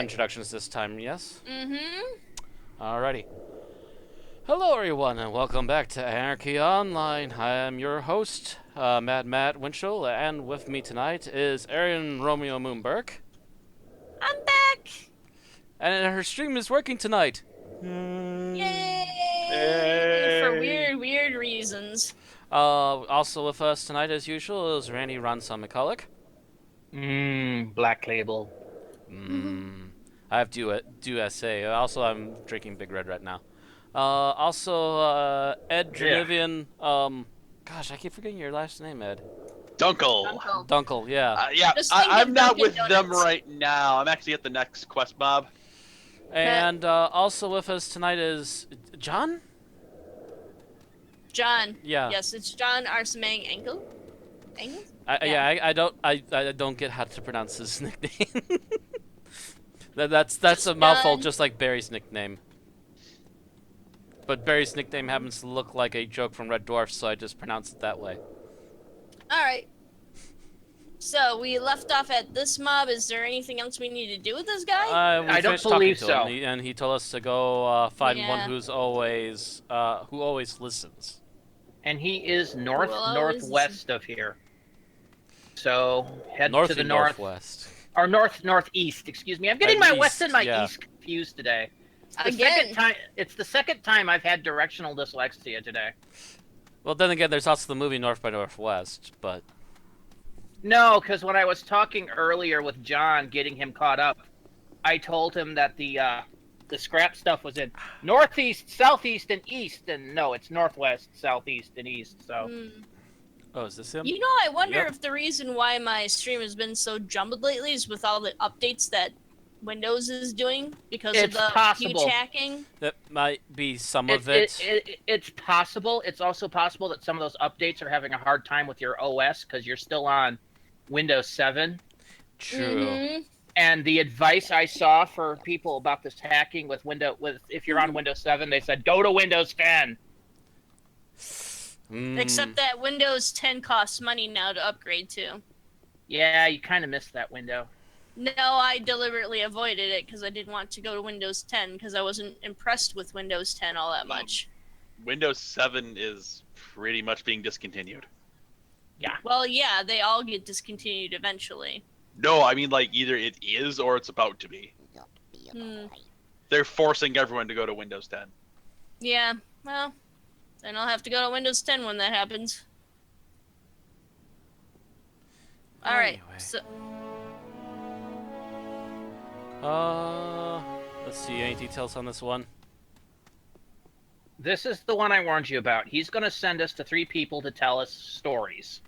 Introductions this time, yes? Mm-hmm. Alrighty. Hello, everyone, and welcome back to Anarchy Online. I am your host, Matt Winchell, and with me tonight is Arian Romeo Moonberg. I'm back! And her stream is working tonight. Yay! For weird reasons. Also with us tonight, as usual, is Randy Ronson McCulloch. Black Label. I have do say. Also, I'm drinking Big Red right now. Ed Yeah. Drinivian. Gosh, I keep forgetting your last name, Ed. Dunkel. Uncle. Dunkel, yeah. Yeah, Just think I'm of not Dunkin' with them Donuts. right now. I'm actually at the next quest mob. And also with us tonight is John? John. Yeah. Yes, it's John Arsamang Engel. Engel? I don't get how to pronounce his nickname. That's a mouthful, John. just like Barry's nickname. But Barry's nickname happens to look like a joke from Red Dwarf, so I just pronounce it that way. Alright. So, we left off at this mob. Is there anything else we need to do with this guy? We I don't finished talking believe to so. him, and he told us to go find one Yeah. who always listens. And he is northwest of here. So head to the north northwest. or northeast. Excuse me. I'm getting my west and my east confused today. Again. It's the second time I've had directional dyslexia today. Well, then again, there's also the movie North by Northwest, but No, because when I was talking earlier with John, getting him caught up, I told him that the scrap stuff was in northeast, southeast, and east, and no, it's northwest, southeast, and east. So. Oh, is this him? You know, I wonder Yep. if the reason why my stream has been so jumbled lately is with all the updates that Windows is doing because It's of the possible. huge hacking. That might be some of it. It's possible. It's also possible that some of those updates are having a hard time with your OS because you're still on Windows 7. True. Mhm. And the advice I saw for people about this hacking with if you're on Windows 7, they said go to Windows 10. Except that Windows 10 costs money now to upgrade to. Yeah, you kind of missed that window. No, I deliberately avoided it because I didn't want to go to Windows 10 because I wasn't impressed with Windows 10 all that much. Windows 7 is pretty much being discontinued. Yeah. Well, yeah, they all get discontinued eventually. No, I mean like either it is or it's about to be. They're forcing everyone to go to Windows 10. Yeah, well, then I'll have to go to Windows 10 when that happens. Alright, Anyway. so... Let's see, any details on this one? This is the one I warned you about. He's going to send us to 3 people to tell us stories.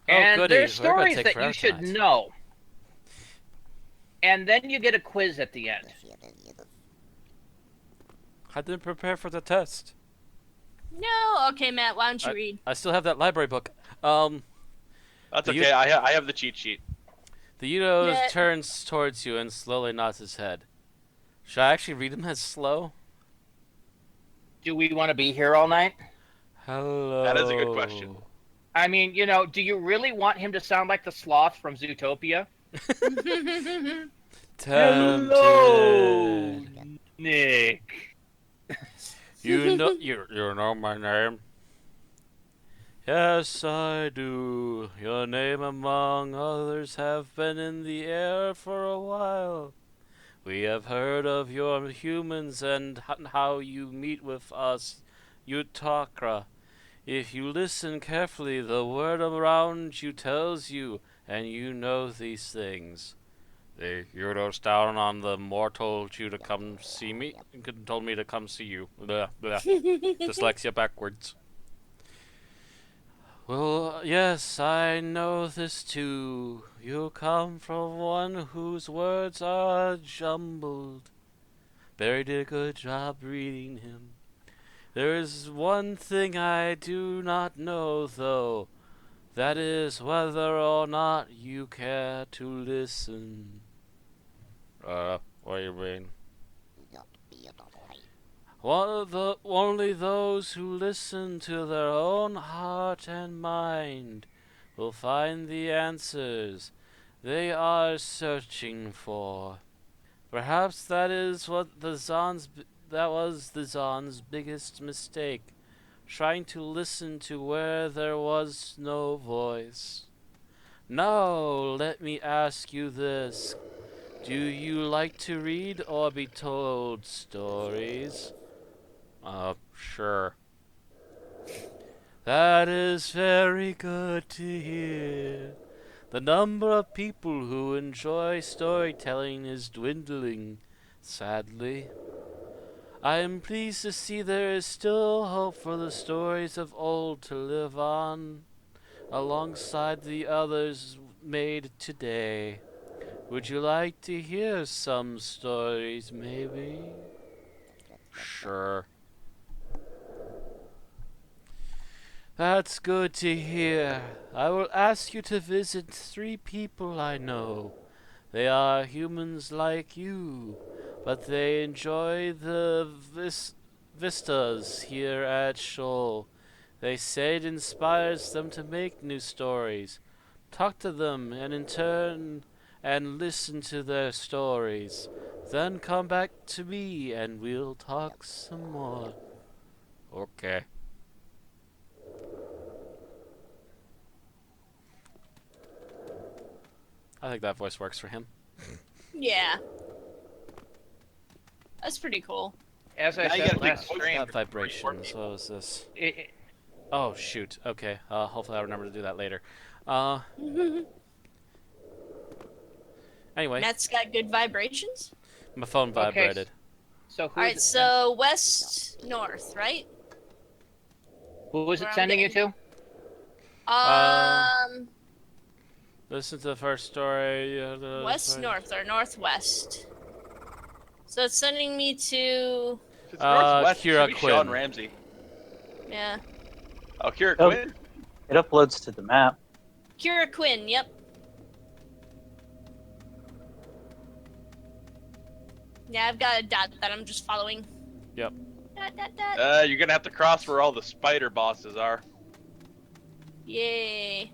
Oh, And goody. there's We're gonna stories take that forever you should tonight. know. And then you get a quiz at the end. I didn't prepare for the test. No, okay, Matt, why don't you read? I still have that library book. That's The okay. I have the cheat sheet. The Yutto Yeah. turns towards you and slowly nods his head. Should I actually read him as slow? Do we want to be here all night? Hello. That is a good question. I mean, do you really want him to sound like the sloth from Zootopia? Tempted. Nick. You know my name? Yes, I do. Your name among others have been in the air for a while. We have heard of your humans and how you meet with us, Yutto. If you listen carefully, the word around you tells you, and you know these things. The Yutto's down on the mortal you to come see me. Told me to come see you. Blah, blah. Dyslexia backwards. Well, yes, I know this too. You come from one whose words are jumbled. Barry did a good job reading him. There is one thing I do not know, though. That is whether or not you care to listen. What do you mean? Only those who listen to their own heart and mind will find the answers they are searching for. Perhaps that is what that was the Zon's biggest mistake, trying to listen to where there was no voice. Now, let me ask you this. Do you like to read or be told stories? Sure. That is very good to hear. The number of people who enjoy storytelling is dwindling, sadly. I am pleased to see there is still hope for the stories of old to live on, alongside the others made today. Would you like to hear some stories, maybe? Sure. That's good to hear. I will ask you to visit 3 people I know. They are humans like you, but they enjoy the vistas here at Scheol. They say it inspires them to make new stories. Talk to them and in turn and listen to their stories. Then come back to me and we'll talk some more. Okay. I think that voice works for him. Yeah. That's pretty cool. As I Now you said gotta think last voice stream, That vibrations. What was this? it, Oh shoot. Okay. Hopefully I remember to do that later. Anyway, Matt's got good vibrations. my phone okay, vibrated. so who's Alright, so west, north, right? who is it where I'm sending you to? Listen to the first story. West, north, or northwest. So it's sending me to... If it's northwest, it Kira should be Quinn. Sean Ramsey. Yeah. Oh, Kira Oh. Quinn? It uploads to the map. Kira Quinn, yep. Yeah, I've got a dot that I'm just following. Yep. Dot, dot, dot. You're gonna have to cross where all the spider bosses are. Yay.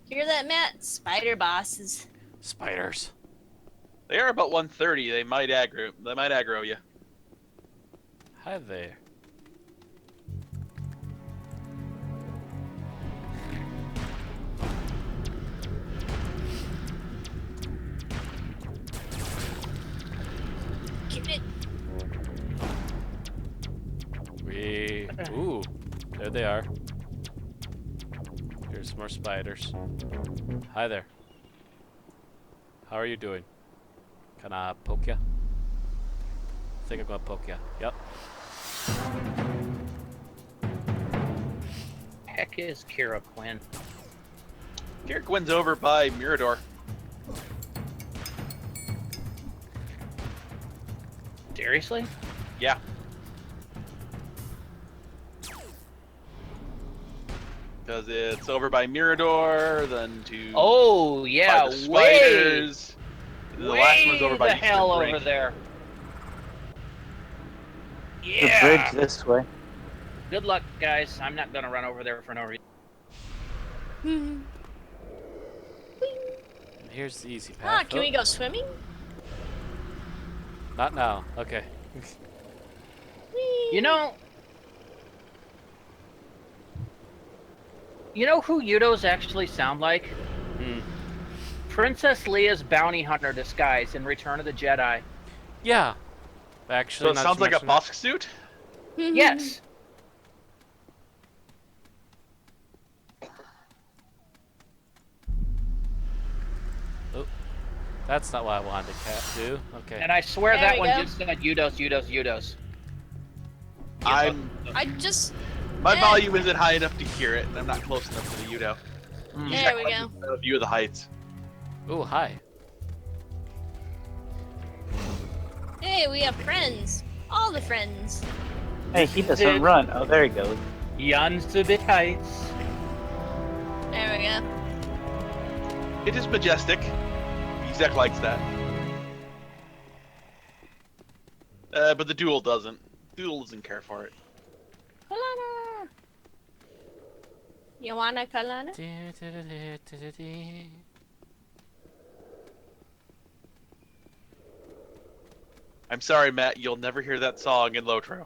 Hear that, Matt? Spider bosses. Spiders. They are about 130. They might aggro you. Hi there. Get it. Ooh, there they are. Here's more spiders. Hi there. How are you doing? Can I poke ya? I think I'm gonna poke ya. Yep. Heck is Kira Quinn? Kira Quinn's over by Mirador. Seriously? Yeah. Because it's over by Mirador, then to Oh yeah, by the way, spiders. The last one's over by the Eastern hell Brink. over there. The Yeah. bridge this way. Good luck, guys. I'm not gonna run over there for no reason. Here's the easy path. Ah, can Oh, we go swimming? Not now. Okay. You know who Yuttos actually sound like? Hmm. Princess Leia's bounty hunter disguise in Return of the Jedi. Yeah. Actually, So it now sounds that you like a mention Bosk suit? Yes. it. That's not what I wanted to do. Okay. And I swear There that we one go. just said Yuttos. I just... My Yeah. volume isn't high enough to hear it, and I'm not close enough to the Yutto. There we go. A view of the heights. Ooh, hi. Hey, we have friends. All the friends. Hey, he doesn't run. Oh, there he goes. Yans to the heights. There we go. It is majestic. Ezek likes that. But the duel doesn't. Duel doesn't care for it. Kalana. You wanna Kalana? I'm sorry, Matt. You'll never hear that song in Lotro.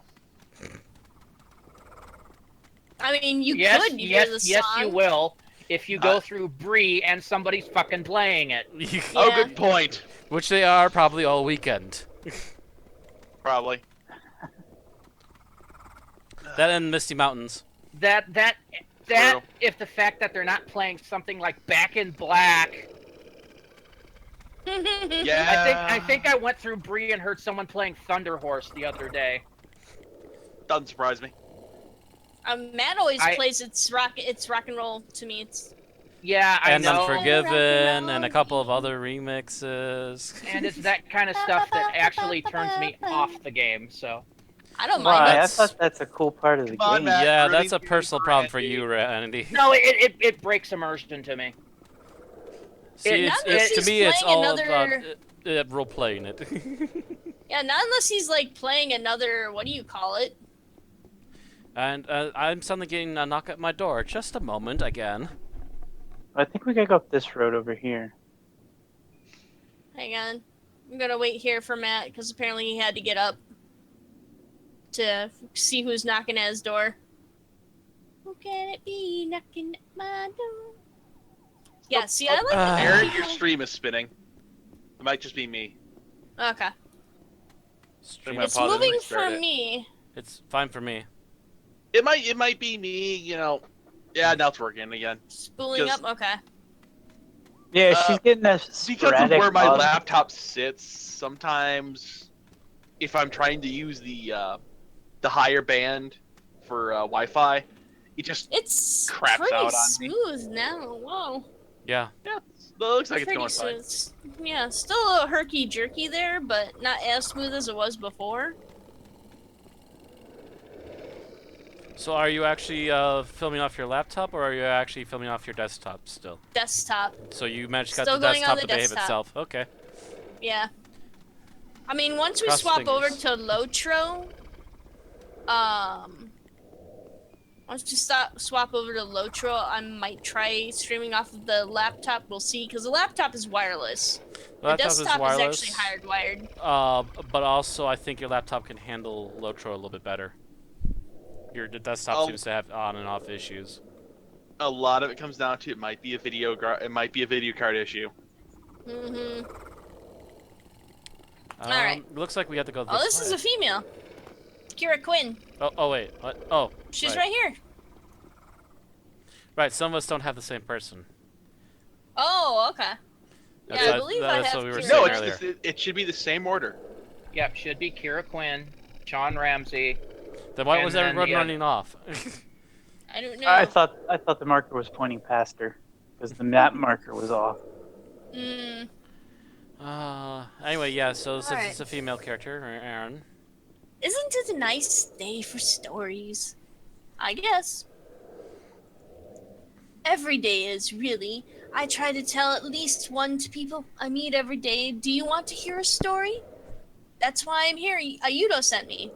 I mean, you Yes, could hear yes, the song. yes, you will. If you go through Bree and somebody's fucking playing it. Oh, good point. Which they are probably all weekend. Probably. That and Misty Mountains. That True. if the fact that they're not playing something like Back in Black. Yeah. I think I went through Bree and heard someone playing Thunder Horse the other day. Doesn't surprise me. Matt always plays it's rock and roll to me. It's I and know. Unforgiven and a couple of other remixes. And it's that kind of stuff that actually turns me off the game. So I don't Why? mind. I thought that's a cool part of the Come on, game. Matt. Yeah, Ruby, that's a personal problem for Randy. you, Randy. no, it breaks immersion to me. See, Not it's unless to he's me, it's playing all another- about role playing it. Yeah, not unless he's like playing another. What do you call it? And I'm suddenly getting a knock at my door. Just a moment, again. I think we gotta go up this road over here. Hang on, I'm gonna wait here for Matt because apparently he had to get up to see who's knocking at his door. Who can it be knocking at my door? Yeah, see, I like that. Aaron, your stream is spinning. It might just be me. Okay. Stream gonna It's pause it and moving restart for it. me. It's fine for me. It might be me. You know. Yeah, now it's working again. Spooling Because- up. Okay. Yeah, she's getting a Because of sporadic where my bug. laptop sits, sometimes if I'm trying to use the higher band for Wi-Fi, it just It's Craps pretty out on me. smooth now. Whoa. Yeah. it looks like it's Pretty going fine. smooth. Yeah, still a little herky jerky there, but not as smooth as it was before. So are you actually filming off your laptop, or are you actually filming off your desktop still? Desktop. So you managed to get Still the going on desktop the to behave desktop. itself. Okay. Yeah. I mean, once we Cross swap over fingers. to Lotro, once we swap over to Lotro, I might try streaming off of the laptop. We'll see, because the laptop is wireless. The Laptop desktop is wireless. actually hardwired. But also I think your laptop can handle Lotro a little bit better. Your desktop seems to have on and off issues. A lot of it comes down to it might be a video card issue. Mm-hmm. Alright. Looks like we have to go this Oh, this way. is a female. Kira Quinn. Oh wait. What? Oh. She's right here. Right, some of us don't have the same person. Oh, okay. That's Yeah, I what- believe that's I have what we were Kira. saying No, earlier. it should be the same order. Yep, should be Kira Quinn, Sean Ramsey. Then why And was then everyone the running off? I don't know. I thought the marker was pointing past her because the map marker was off. Mm, Anyway, yeah, so since Alright. it's a female character, Aaron. isn't it a nice day for stories? I guess. Every day is, really. I try to tell at least one to people I meet every day. Do you want to hear a story? That's why I'm here. Yutto sent me.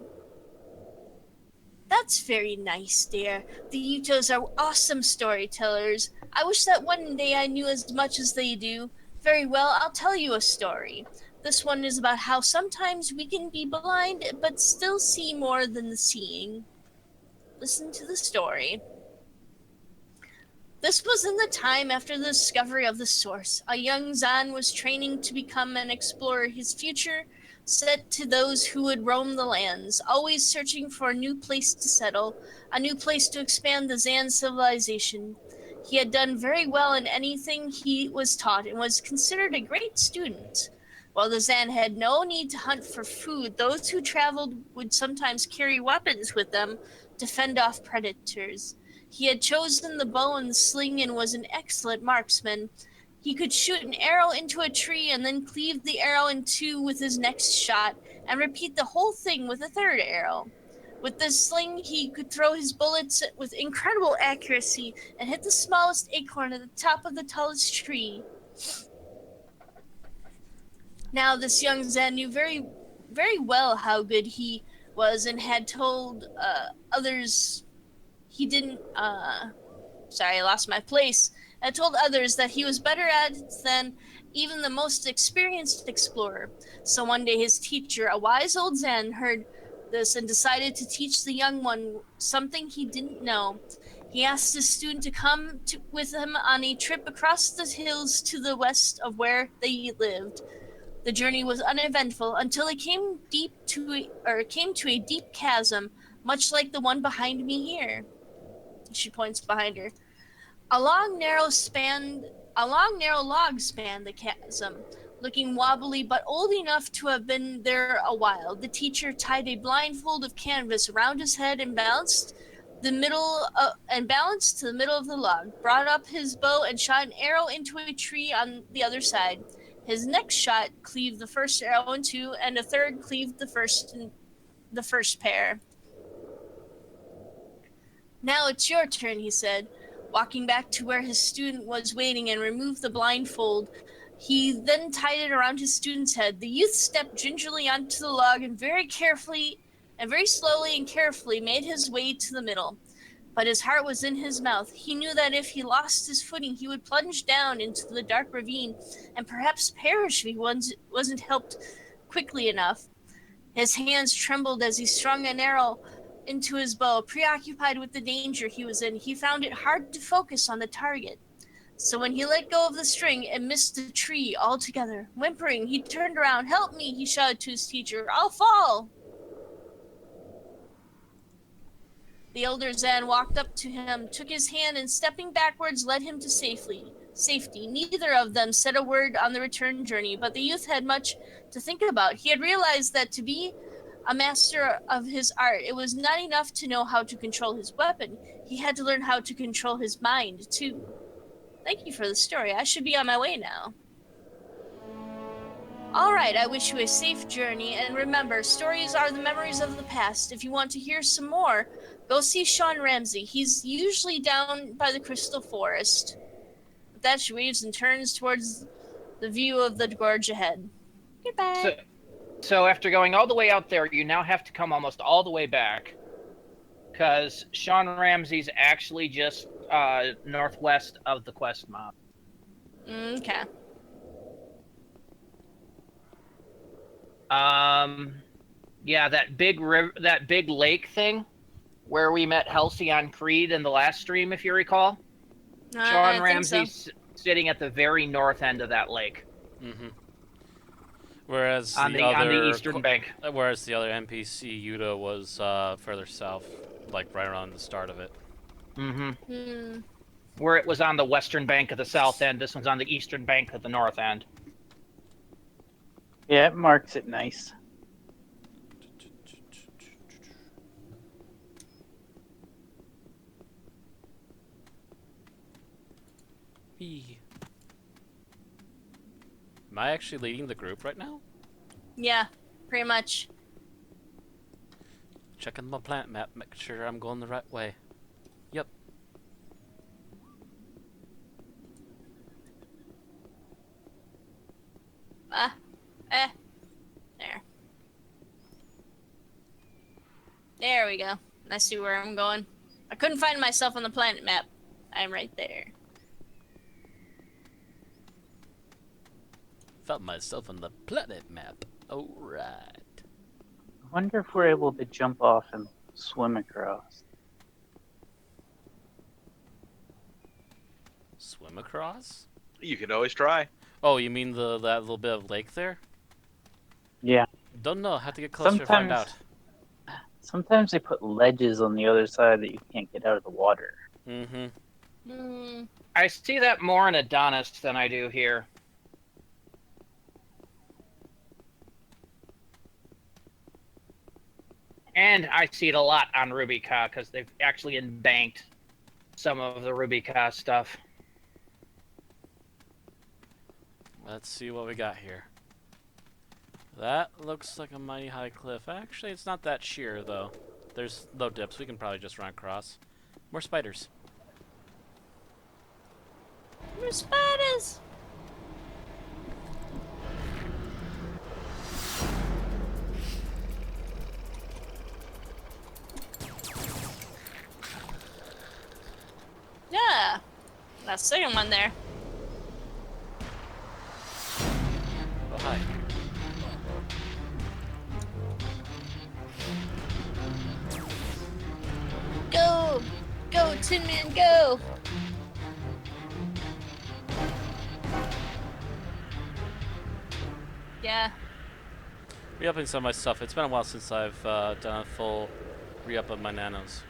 That's very nice, dear. The Yuttos are awesome storytellers. I wish that one day I knew as much as they do. Very well, I'll tell you a story. This one is about how sometimes we can be blind but still see more than the seeing. Listen to the story. This was in the time after the discovery of the source. A young Zan was training to become an explorer. His future set to those who would roam the lands, always searching for a new place to settle, a new place to expand the Zan civilization. He had done very well in anything he was taught and was considered a great student. While the Zan had no need to hunt for food, those who traveled would sometimes carry weapons with them to fend off predators. He had chosen the bow and the sling and was an excellent marksman. He could shoot an arrow into a tree and then cleave the arrow in two with his next shot and repeat the whole thing with a third arrow. With this sling, he could throw his bullets with incredible accuracy and hit the smallest acorn at the top of the tallest tree. Now, this young Zan knew very, very well how good he was and had told others he didn't. Sorry, I lost my place. and told others that he was better at it than even the most experienced explorer. So one day his teacher, a wise old Zen, heard this and decided to teach the young one something he didn't know. He asked his student to come with him on a trip across the hills to the west of where they lived. The journey was uneventful until it came to a deep chasm, much like the one behind me here. She points behind her. A long, narrow log spanned the chasm, looking wobbly but old enough to have been there a while. The teacher tied a blindfold of canvas around his head and balanced to the middle of the log, brought up his bow and shot an arrow into a tree on the other side. His next shot cleaved the first arrow in two, and a third cleaved the first pair. Now it's your turn, he said, walking back to where his student was waiting and removed the blindfold. He then tied it around his student's head. The youth stepped gingerly onto the log and very slowly and carefully made his way to the middle. But his heart was in his mouth. He knew that if he lost his footing, he would plunge down into the dark ravine and perhaps perish if he wasn't helped quickly enough. His hands trembled as he strung an arrow into his bow. Preoccupied with the danger he was in, he found it hard to focus on the target. So when he let go of the string, it missed the tree altogether. Whimpering, he turned around. "Help me," he shouted to his teacher. "I'll fall." The elder Zen walked up to him, took his hand, and stepping backwards led him to safety. Neither of them said a word on the return journey, but the youth had much to think about. He had realized that to be a master of his art, it was not enough to know how to control his weapon. He had to learn how to control his mind, too. Thank you for the story. I should be on my way now. All right, I wish you a safe journey, and remember, stories are the memories of the past. If you want to hear some more, go see Sean Ramsey. He's usually down by the Crystal Forest. With that, she waves and turns towards the view of the gorge ahead. Goodbye. So after going all the way out there, you now have to come almost all the way back, because Sean Ramsey's actually just northwest of the quest map. Okay. Yeah, that big lake thing where we met Halcyon Creed in the last stream, if you recall. Sean Ramsey's sitting at the very north end of that lake. Mm-hmm. Whereas on the eastern bank. Whereas the other NPC Yutto was further south, like right around the start of it. Mm-hmm. Where it was on the western bank of the south end, this one's on the eastern bank of the north end. Yeah, it marks it nice. Am I actually leading the group right now? Yeah, pretty much. Checking my planet map, making sure I'm going the right way. Yep. There. There we go. I see where I'm going. I couldn't find myself on the planet map. I'm right there. Found myself on the planet map. Alright. I wonder if we're able to jump off and swim across. Swim across? You can always try. Oh, you mean that little bit of lake there? Yeah. Don't know. Have to get closer to find out. Sometimes they put ledges on the other side that you can't get out of the water. Mm-hmm. I see that more in Adonis than I do here. And I see it a lot on Rubica, because they've actually embanked some of the Rubica stuff. Let's see what we got here. That looks like a mighty high cliff. Actually, it's not that sheer, though. There's low dips. We can probably just run across. More spiders. More spiders! Yeah. second one there. Oh, hi. Go! Go, Tin Man, go! Yeah. Re-upping some of my stuff. It's been a while since I've done a full re-up of my nanos.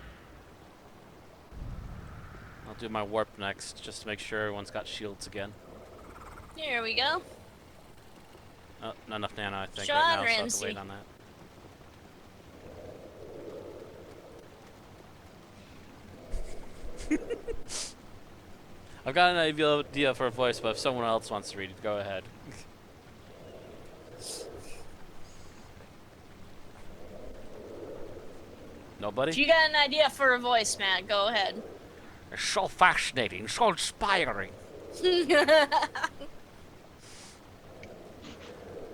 I'll do my warp next, just to make sure everyone's got shields again. Here we go. Oh, not enough nano, I think, Sean right now, so I have to Ramsey. wait on that. I've got an idea for a voice, but if someone else wants to read it, go ahead. Nobody? If you got an idea for a voice, Matt, go ahead. It's so fascinating, so inspiring.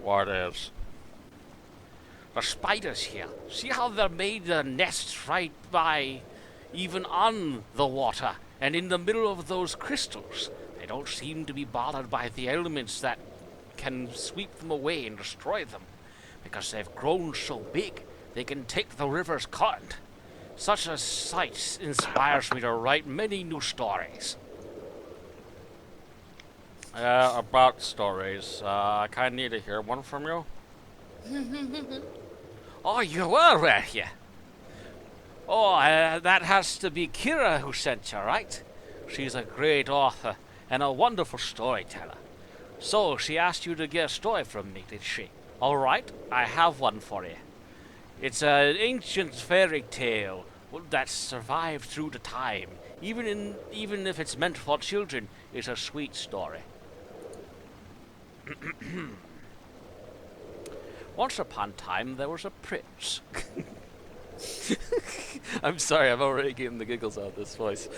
What is? The spiders here. See how they made their nests right by, even on the water, and in the middle of those crystals. They don't seem to be bothered by the elements that can sweep them away and destroy them, because they've grown so big they can take the river's current. Such a sight inspires me to write many new stories. About stories. I kind of need to hear one from you. Oh, you were, were you? Oh, that has to be Kira who sent you, right? She's a great author and a wonderful storyteller. So, she asked you to get a story from me, did she? All right, I have one for you. It's an ancient fairy tale that survived through the time. Even if it's meant for children, it's a sweet story. Once upon a time, there was a prince. I'm sorry, I'm already getting the giggles out of this voice.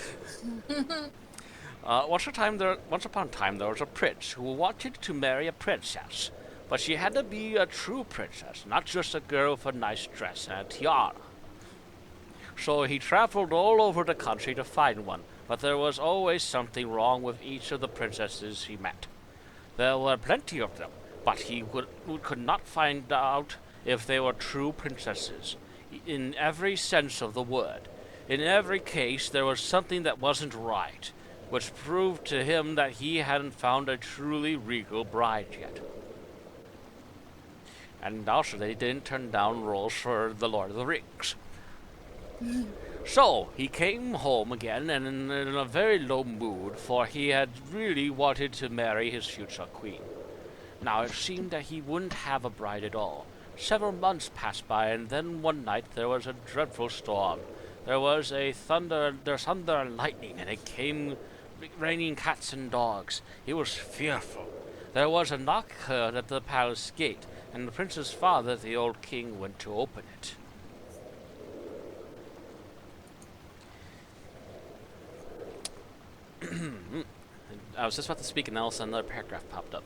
Once upon a time, there was a prince who wanted to marry a princess, but she had to be a true princess, not just a girl with a nice dress and a tiara. So he traveled all over the country to find one, but there was always something wrong with each of the princesses he met. There were plenty of them, but he could not find out if they were true princesses, in every sense of the word. In every case, there was something that wasn't right, which proved to him that he hadn't found a truly regal bride yet. And also, they didn't turn down roles for the Lord of the Rings. So, he came home again, and in a very low mood, for he had really wanted to marry his future queen. Now, it seemed that he wouldn't have a bride at all. Several months passed by, and then one night there was a dreadful storm. There was thunder and lightning, and it came raining cats and dogs. It was fearful. There was a knock heard at the palace gate, and the prince's father, the old king, went to open it. I was just about to speak, and all of a sudden another paragraph popped up.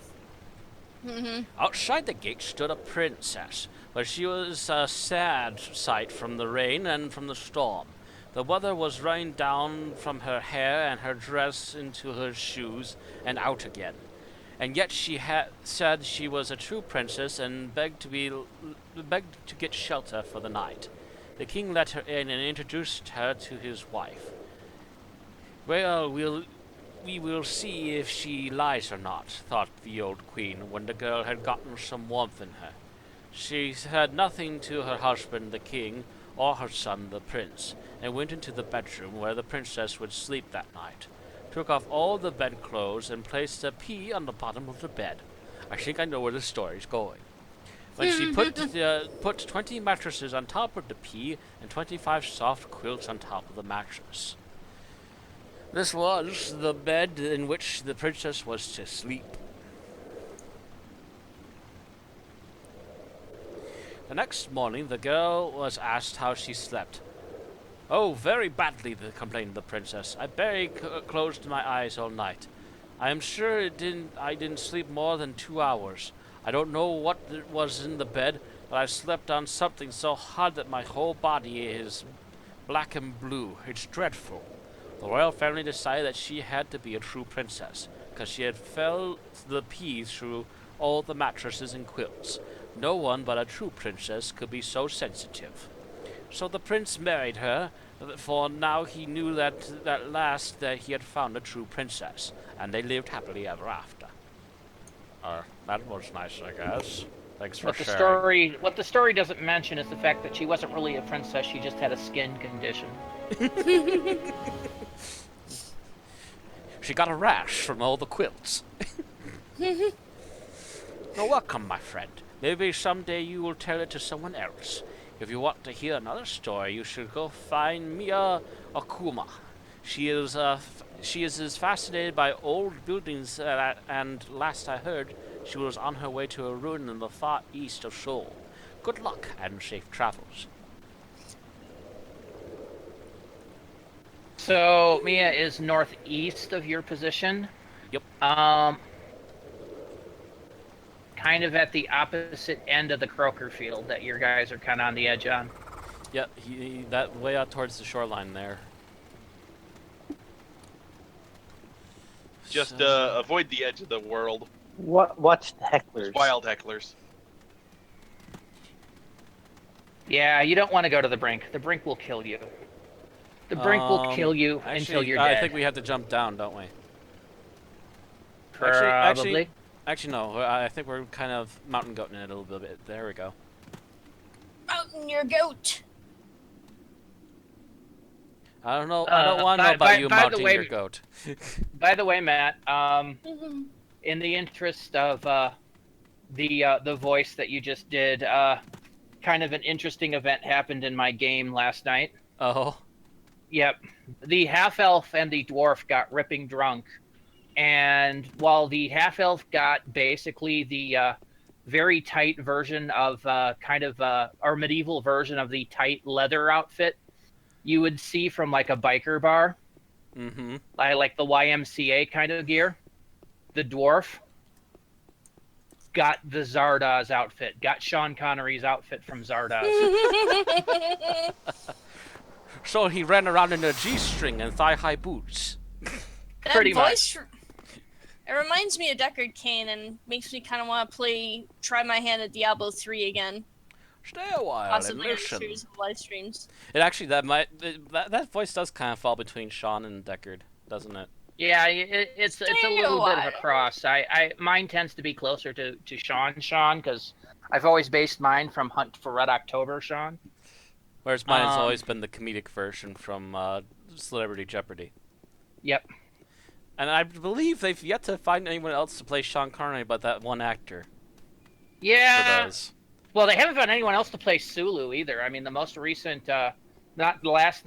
Outside the gate stood a princess, but she was a sad sight from the rain and from the storm. The weather was running down from her hair and her dress into her shoes and out again. And yet she had said she was a true princess and begged to get shelter for the night. The king let her in and introduced her to his wife. Well, we will see if she lies or not, thought the old queen, when the girl had gotten some warmth in her. She said nothing to her husband, the king, or her son, the prince, and went into the bedroom where the princess would sleep that night, took off all the bedclothes, and placed a pea on the bottom of the bed. I think I know where the story's going. When she put 20 mattresses on top of the pea and 25 soft quilts on top of the mattress. This was the bed in which the princess was to sleep. The next morning, the girl was asked how she slept. Oh, very badly, complained the princess. I barely closed my eyes all night. I am sure I didn't sleep more than 2 hours. I don't know what it was in the bed, but I slept on something so hard that my whole body is black and blue. It's dreadful. The royal family decided that she had to be a true princess, because she had felt the peas through all the mattresses and quilts. No one but a true princess could be so sensitive. So the prince married her, for now he knew that at last that he had found a true princess, and they lived happily ever after. That was nice, I guess. Thanks for sharing. What the story doesn't mention is the fact that she wasn't really a princess, she just had a skin condition. She got a rash from all the quilts. Well, welcome, my friend. Maybe someday you will tell it to someone else. If you want to hear another story, you should go find Mia Akuma. She is as fascinated by old buildings, and last I heard, she was on her way to a ruin in the far east of Scheol. Good luck and safe travels. So Mia is northeast of your position. Yep. Kind of at the opposite end of the Croaker field that your guys are kind of on the edge on. Yep, that way out towards the shoreline there. Just avoid the edge of the world. Watch the hecklers. Wild hecklers. Yeah, you don't want to go to the brink. The brink will kill you. The brink will kill you until you're dead. I think we have to jump down, don't we? Probably. Actually, no. I think we're kind of mountain goating it a little bit. There we go. Mountain your goat. I don't know. I don't want to know about you mounting your goat. By the way, Matt, in the interest of the voice that you just did, kind of an interesting event happened in my game last night. Oh. Yep. The half-elf and the dwarf got ripping drunk. And while the half-elf got basically the very tight version of our medieval version of the tight leather outfit you would see from like a biker bar, like the YMCA kind of gear, the dwarf got the Zardoz outfit, got Sean Connery's outfit from Zardoz. So he ran around in a G-string and thigh-high boots. Pretty much. It reminds me of Deckard Cain and makes me kind of want to try my hand at Diablo 3 again. Stay a while Possibly and in a listen. series of live streams. It actually, that voice does kind of fall between Sean and Deckard, doesn't it? Yeah, it's a little bit of a cross. Mine tends to be closer to Sean, because I've always based mine from Hunt for Red October, Sean. Whereas mine has always been the comedic version from Celebrity Jeopardy. Yep. And I believe they've yet to find anyone else to play Sean Connery but that one actor. Yeah. Well, they haven't found anyone else to play Sulu either. I mean, the most recent, not the last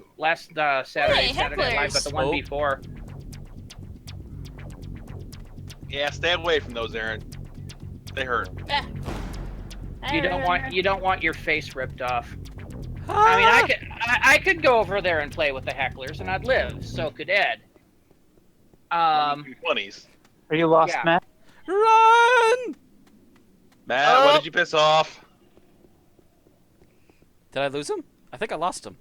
Saturday Night Live, but the one before. Yeah, stay away from those, Aaron. They hurt. You don't want your face ripped off. I mean, I could go over there and play with the hecklers, and I'd live. So could Ed. 20s. Are you lost, Yeah. Matt? Run! Matt, what did you piss off? Did I lose him? I think I lost him.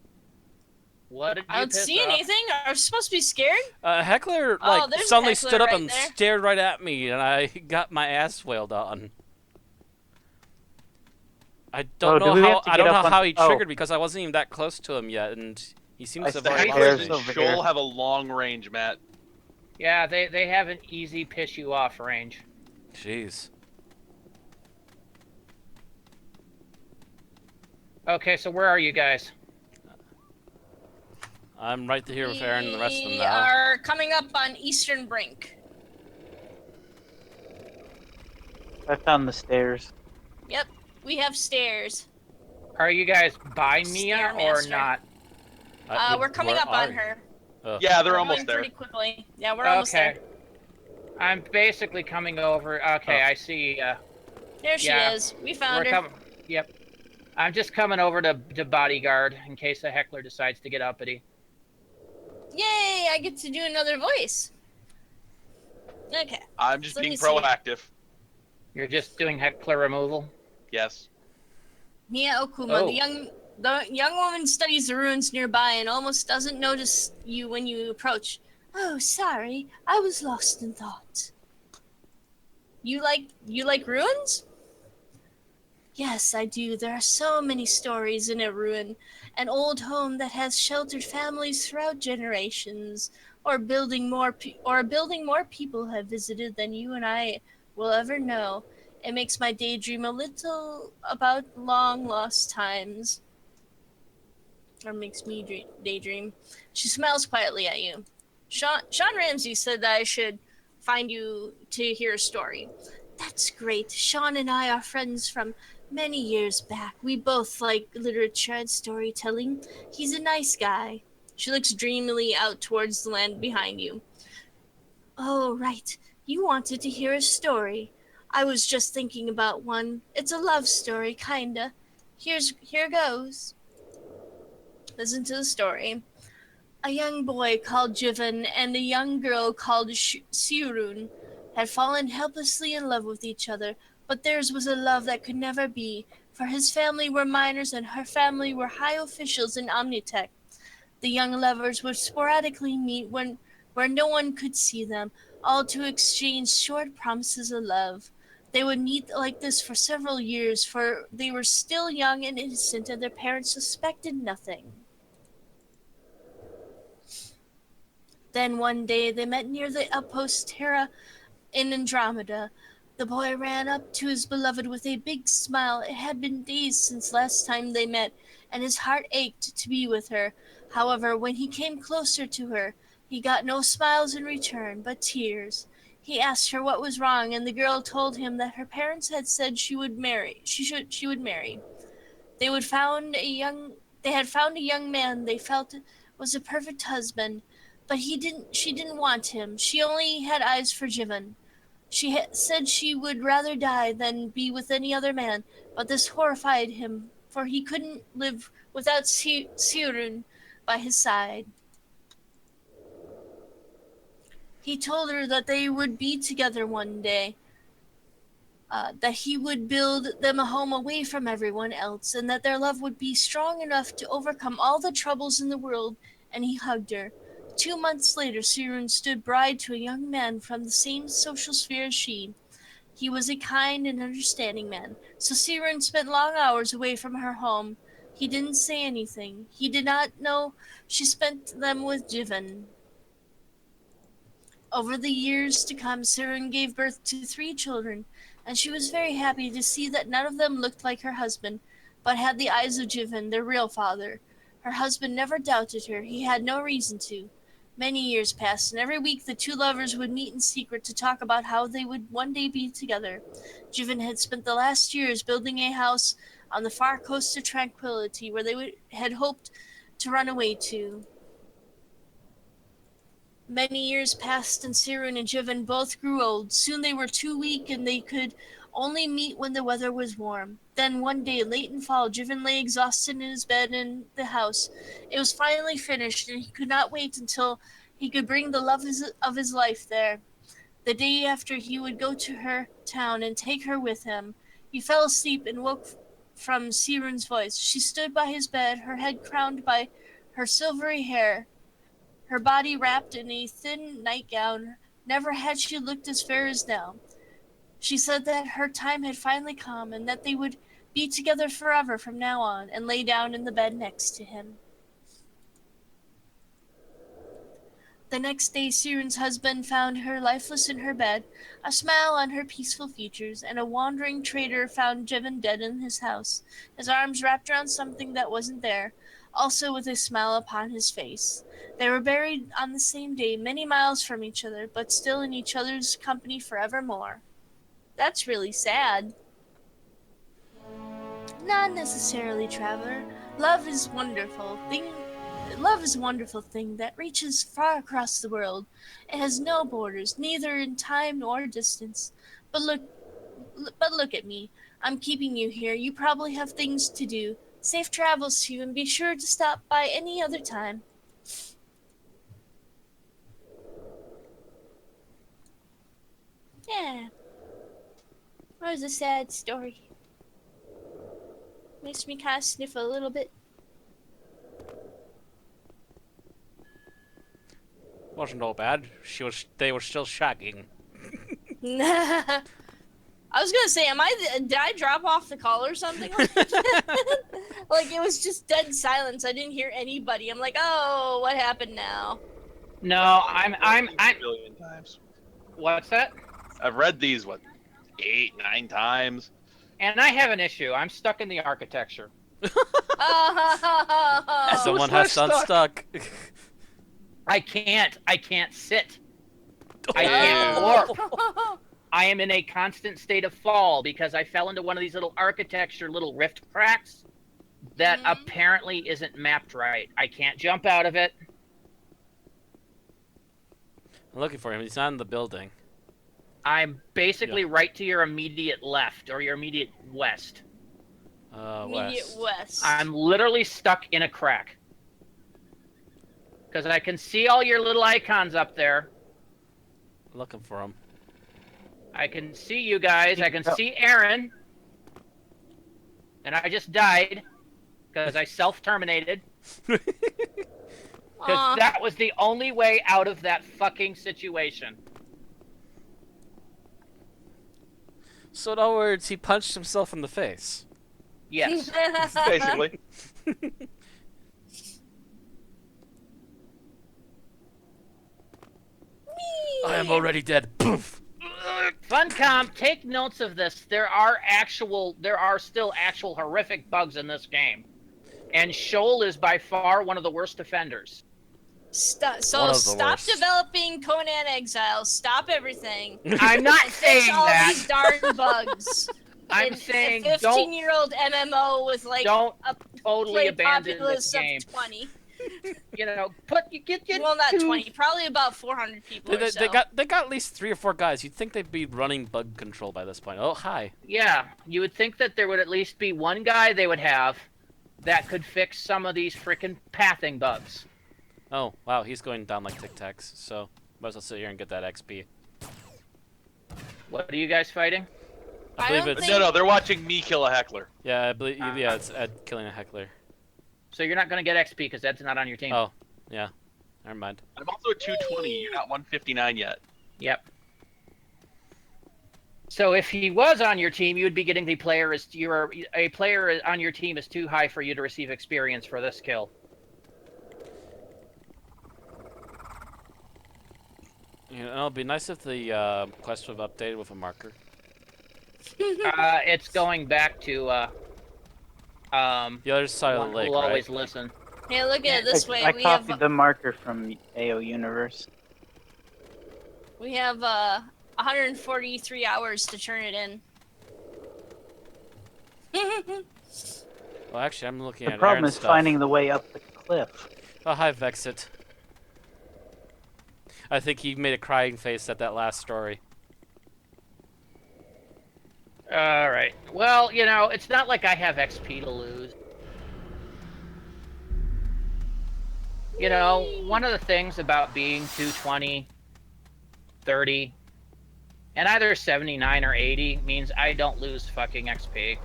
What did you I don't piss see off? anything. Are we supposed to be scared? Heckler there's a suddenly Heckler stood up right and there. stared right at me, and I got my ass wailed on. I don't know how he triggered because I wasn't even that close to him yet, and he seems to have The already Hecklers lost and me. Scheol have a long range, Matt. Yeah, they have an easy piss you off range. Jeez. Okay, so where are you guys? I'm right here with Aaron and the rest of them We now. are coming up on Eastern Brink. I found the stairs. Yep, we have stairs. Are you guys by Mia or Stairmaster. not? We're coming up on her. Yeah, they're We're almost going there. pretty quickly. Yeah, we're almost there. I'm basically coming over. Okay, I see. There she Yeah. is. We found her. Yep. I'm just coming over to bodyguard in case a heckler decides to get uppity. Yay, I get to do another voice. Okay. I'm just Let being me see. proactive. You're just doing heckler removal? Yes. Mia Okuma, Oh. the young The young woman studies the ruins nearby and almost doesn't notice you when you approach. Oh, sorry, I was lost in thought. You like ruins? Yes, I do. There are so many stories in a ruin. An old home that has sheltered families throughout generations, or a building more people have visited than you and I will ever know. It makes my daydream a little about long lost times, or makes me daydream. She smiles quietly at you. Sean Ramsey said that I should find you to hear a story. That's great. Sean and I are friends from many years back. We both like literature and storytelling. He's a nice guy. She looks dreamily out towards the land behind you. Oh, right. You wanted to hear a story. I was just thinking about one. It's a love story, kinda. Here goes. Listen to the story. A young boy called Jivan and a young girl called Sirun had fallen helplessly in love with each other, but theirs was a love that could never be, for his family were miners and her family were high officials in Omnitech. The young lovers would sporadically meet where no one could see them, all to exchange short promises of love. They would meet like this for several years, for they were still young and innocent and their parents suspected nothing. Then one day they met near the outpost Terra in Andromeda. The boy ran up to his beloved with a big smile. It had been days since last time they met, and his heart ached to be with her. However, when he came closer to her, he got no smiles in return, but tears. He asked her what was wrong, and the girl told him that her parents had said she would marry. They would found a young they had found a young man they felt was a perfect husband, but she didn't want him. She only had eyes for Jivan. She said she would rather die than be with any other man, but this horrified him, for he couldn't live without Sirun by his side. He told her that they would be together one day, that he would build them a home away from everyone else, and that their love would be strong enough to overcome all the troubles in the world, and he hugged her. 2 months later, Sirun stood bride to a young man from the same social sphere as she. He was a kind and understanding man, so Sirun spent long hours away from her home. He didn't say anything. He did not know she spent them with Jivan. Over the years to come, Sirun gave birth to 3 children, and she was very happy to see that none of them looked like her husband, but had the eyes of Jivan, their real father. Her husband never doubted her. He had no reason to. Many years passed, and every week the two lovers would meet in secret to talk about how they would one day be together. Jivan had spent the last years building a house on the far coast of Tranquility where had hoped to run away to. Many years passed, and Sirun and Jivan both grew old. Soon they were too weak, and they could only meet when the weather was warm. Then one day, late in fall, Jivan lay exhausted in his bed in the house. It was finally finished, and he could not wait until he could bring the love of his life there. The day after, he would go to her town and take her with him. He fell asleep and woke from Sirun's voice. She stood by his bed, her head crowned by her silvery hair, her body wrapped in a thin nightgown. Never had she looked as fair as now. She said that her time had finally come and that they would be together forever from now on, and lay down in the bed next to him. The next day, Sirun's husband found her lifeless in her bed, a smile on her peaceful features, and a wandering trader found Jivan dead in his house, his arms wrapped around something that wasn't there, also with a smile upon his face. They were buried on the same day, many miles from each other, but still in each other's company forevermore. That's really sad. Not necessarily, traveler. Love is wonderful. Love is a wonderful thing that reaches far across the world. It has no borders, neither in time nor distance. But look at me. I'm keeping you here. You probably have things to do. Safe travels to you, and be sure to stop by any other time. Yeah, that was a sad story. Makes me kind of sniff a little bit. Wasn't all bad. They were still shagging. I was gonna say, did I drop off the call or something? Like it was just dead silence. I didn't hear anybody. I'm like, oh, what happened now? No, I'm. A billion times. What's that? I've read these 8, 9 times. And I have an issue. I'm stuck in the architecture. Someone has to unstuck. I can't sit. I can't warp. I am in a constant state of fall because I fell into one of these little little rift cracks that apparently isn't mapped right. I can't jump out of it. I'm looking for him. He's not in the building. I'm basically right to your immediate left or your immediate west. Immediate west. I'm literally stuck in a crack. Because I can see all your little icons up there. Looking for him. I can see you guys. I can see Aaron. And I just died. Because I self-terminated. Because that was the only way out of that fucking situation. So in other words, he punched himself in the face. Yes. Basically. I am already dead. Poof. Funcom, take notes of this. There are still actual horrific bugs in this game. And Scheol is by far one of the worst offenders. Stop worst. developing Conan Exiles. Stop everything. I'm not Fix saying all that. these darn bugs. I'm saying a 15-year-old MMO with don't a totally play abandon populace this game. of 20. Get Well, not to- 20. Probably about 400 people or so. They got at least 3 or 4 guys. You'd think they'd be running bug control by this point. Oh, hi. Yeah, you would think that there would at least be one guy they would have that could fix some of these freaking pathing bugs. Oh, wow. He's going down like Tic Tacs. So might as well sit here and get that XP. What are you guys fighting? I I believe don't it's No, they're watching me kill a heckler. yeah. I believe yeah. It's Ed killing a heckler. So you're not going to get XP because Ed's not on your team. Oh, yeah. Never mind. I'm also at 220. You're not 159 yet. Yep. So if he was on your team, you would be getting a player on your team is too high for you to receive experience for this kill. You know, it'd be nice if the quest would have updated with a marker. It's going back to The other side of one the lake, who'll right? always listen. Hey, look at it this way. I We copied have the marker from AO Universe. 143 hours to turn it in. Well, actually, I'm looking The at problem Aaron's is stuff. finding the way up the cliff. Oh, hi, Vexit. I think he made a crying face at that last story. Alright. Well, it's not like I have XP to lose. One of the things about being 220, 30, and either 79 or 80 means I don't lose fucking XP.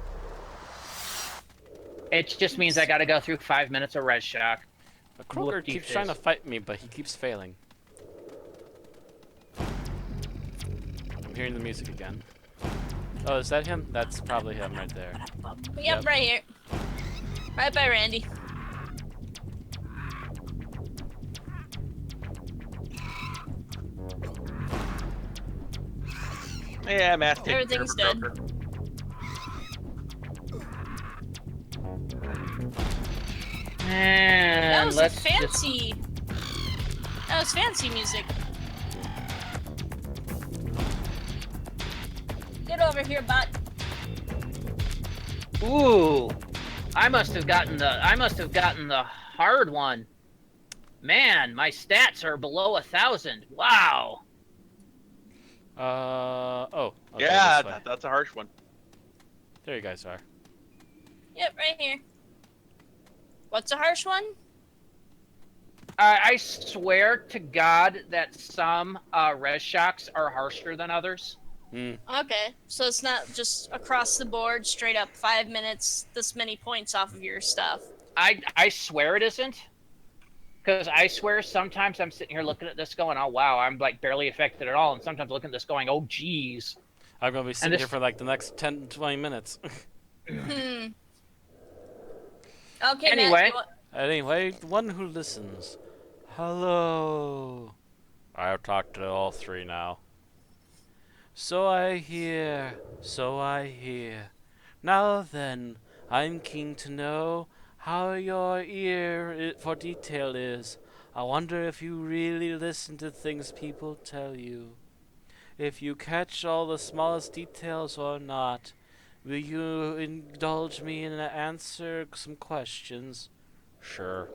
It just means I gotta go through 5 minutes of res shock. Kroger keeps trying to fight me, but he keeps failing. I'm hearing the music again. Oh, is that him? That's probably him right there. Yep, right here. Right by Randy. Yeah, Matt. Everything's dead. And That was let's fancy. That was fancy music. Get over here, bot. Ooh, I must have gotten the hard one. Man, my stats are below 1,000. Wow. Oh. Okay, Yeah, this way. that's a harsh one. There you guys are. Yep, right here. What's a harsh one? I swear to God that some res shocks are harsher than others. Okay, so it's not just across the board, straight up 5 minutes, this many points off of your stuff. I swear it isn't. Because I swear sometimes I'm sitting here looking at this going, oh wow, I'm like barely affected at all. And sometimes looking at this going, oh geez. I'm gonna be And sitting this, here for like the next 10 to 20 minutes. Hmm. Okay, Matt. Anyway. Anyway, the one who listens. Hello. I've talked to all three now. So I hear, so I hear. Now then, I'm keen to know how your ear for detail is. I wonder if you really listen to things people tell you. If you catch all the smallest details or not. Will you indulge me in answer some questions? Sure.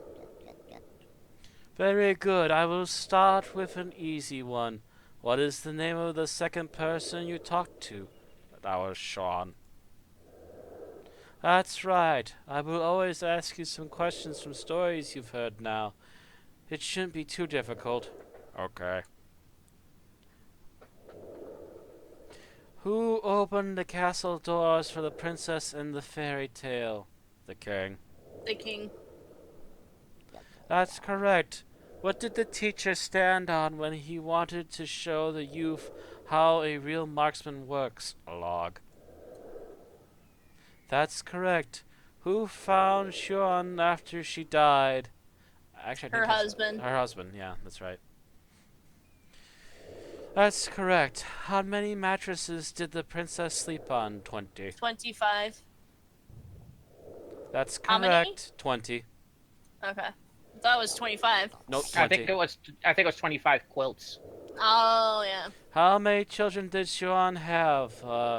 Very good. I will start with an easy one. What is the name of the second person you talked to? That was Sean. That's right. I will always ask you some questions from stories you've heard now. It shouldn't be too difficult. Okay. Who opened the castle doors for the princess in the fairy tale? The king. The king. That's correct. What did the teacher stand on when he wanted to show the youth how a real marksman works? A log. That's correct. Who found Sean after she died? Actually, I Her think that's husband. her husband. Yeah, that's right. That's correct. How many mattresses did the princess sleep on? 20. 25. That's How many? correct. 20. Okay. I thought it was 25. Nope, I 20. think it was 25 quilts. Oh, yeah. How many children did Sean have?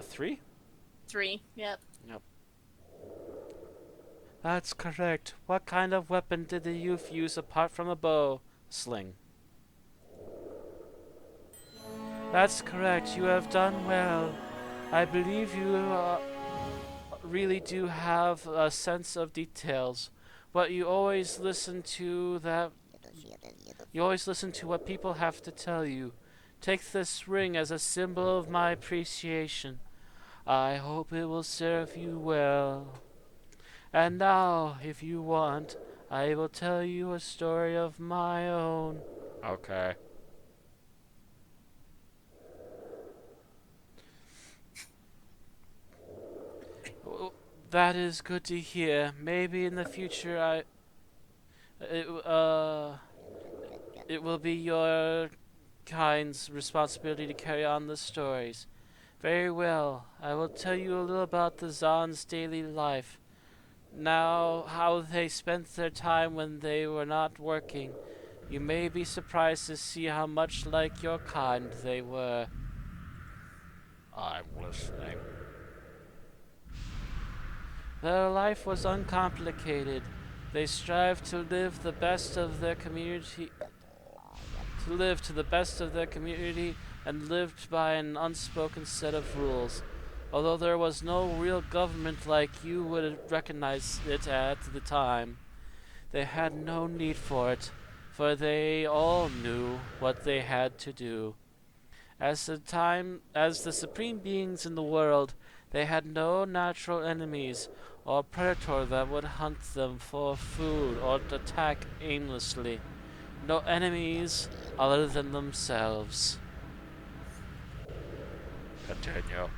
3? 3. Yep. That's correct. What kind of weapon did the youth use apart from a bow? Sling. That's correct. You have done well. I believe you really do have a sense of details. But you always listen to that. You always listen to what people have to tell you. Take this ring as a symbol of my appreciation. I hope it will serve you well. And now, if you want, I will tell you a story of my own. Okay. Well, that is good to hear. Maybe in the future it, uh it will be your kind's responsibility to carry on the stories. Very well. I will tell you a little about the Zahn's daily life. Now, how they spent their time when they were not working. You may be surprised to see how much like your kind they were. I'm listening. Their life was uncomplicated. They strived to live the best of their community, and lived by an unspoken set of rules. Although there was no real government like you would recognize it at the time, they had no need for it, for they all knew what they had to do. As the supreme beings in the world, they had no natural enemies or predator that would hunt them for food or attack aimlessly. No enemies other than themselves. Continue.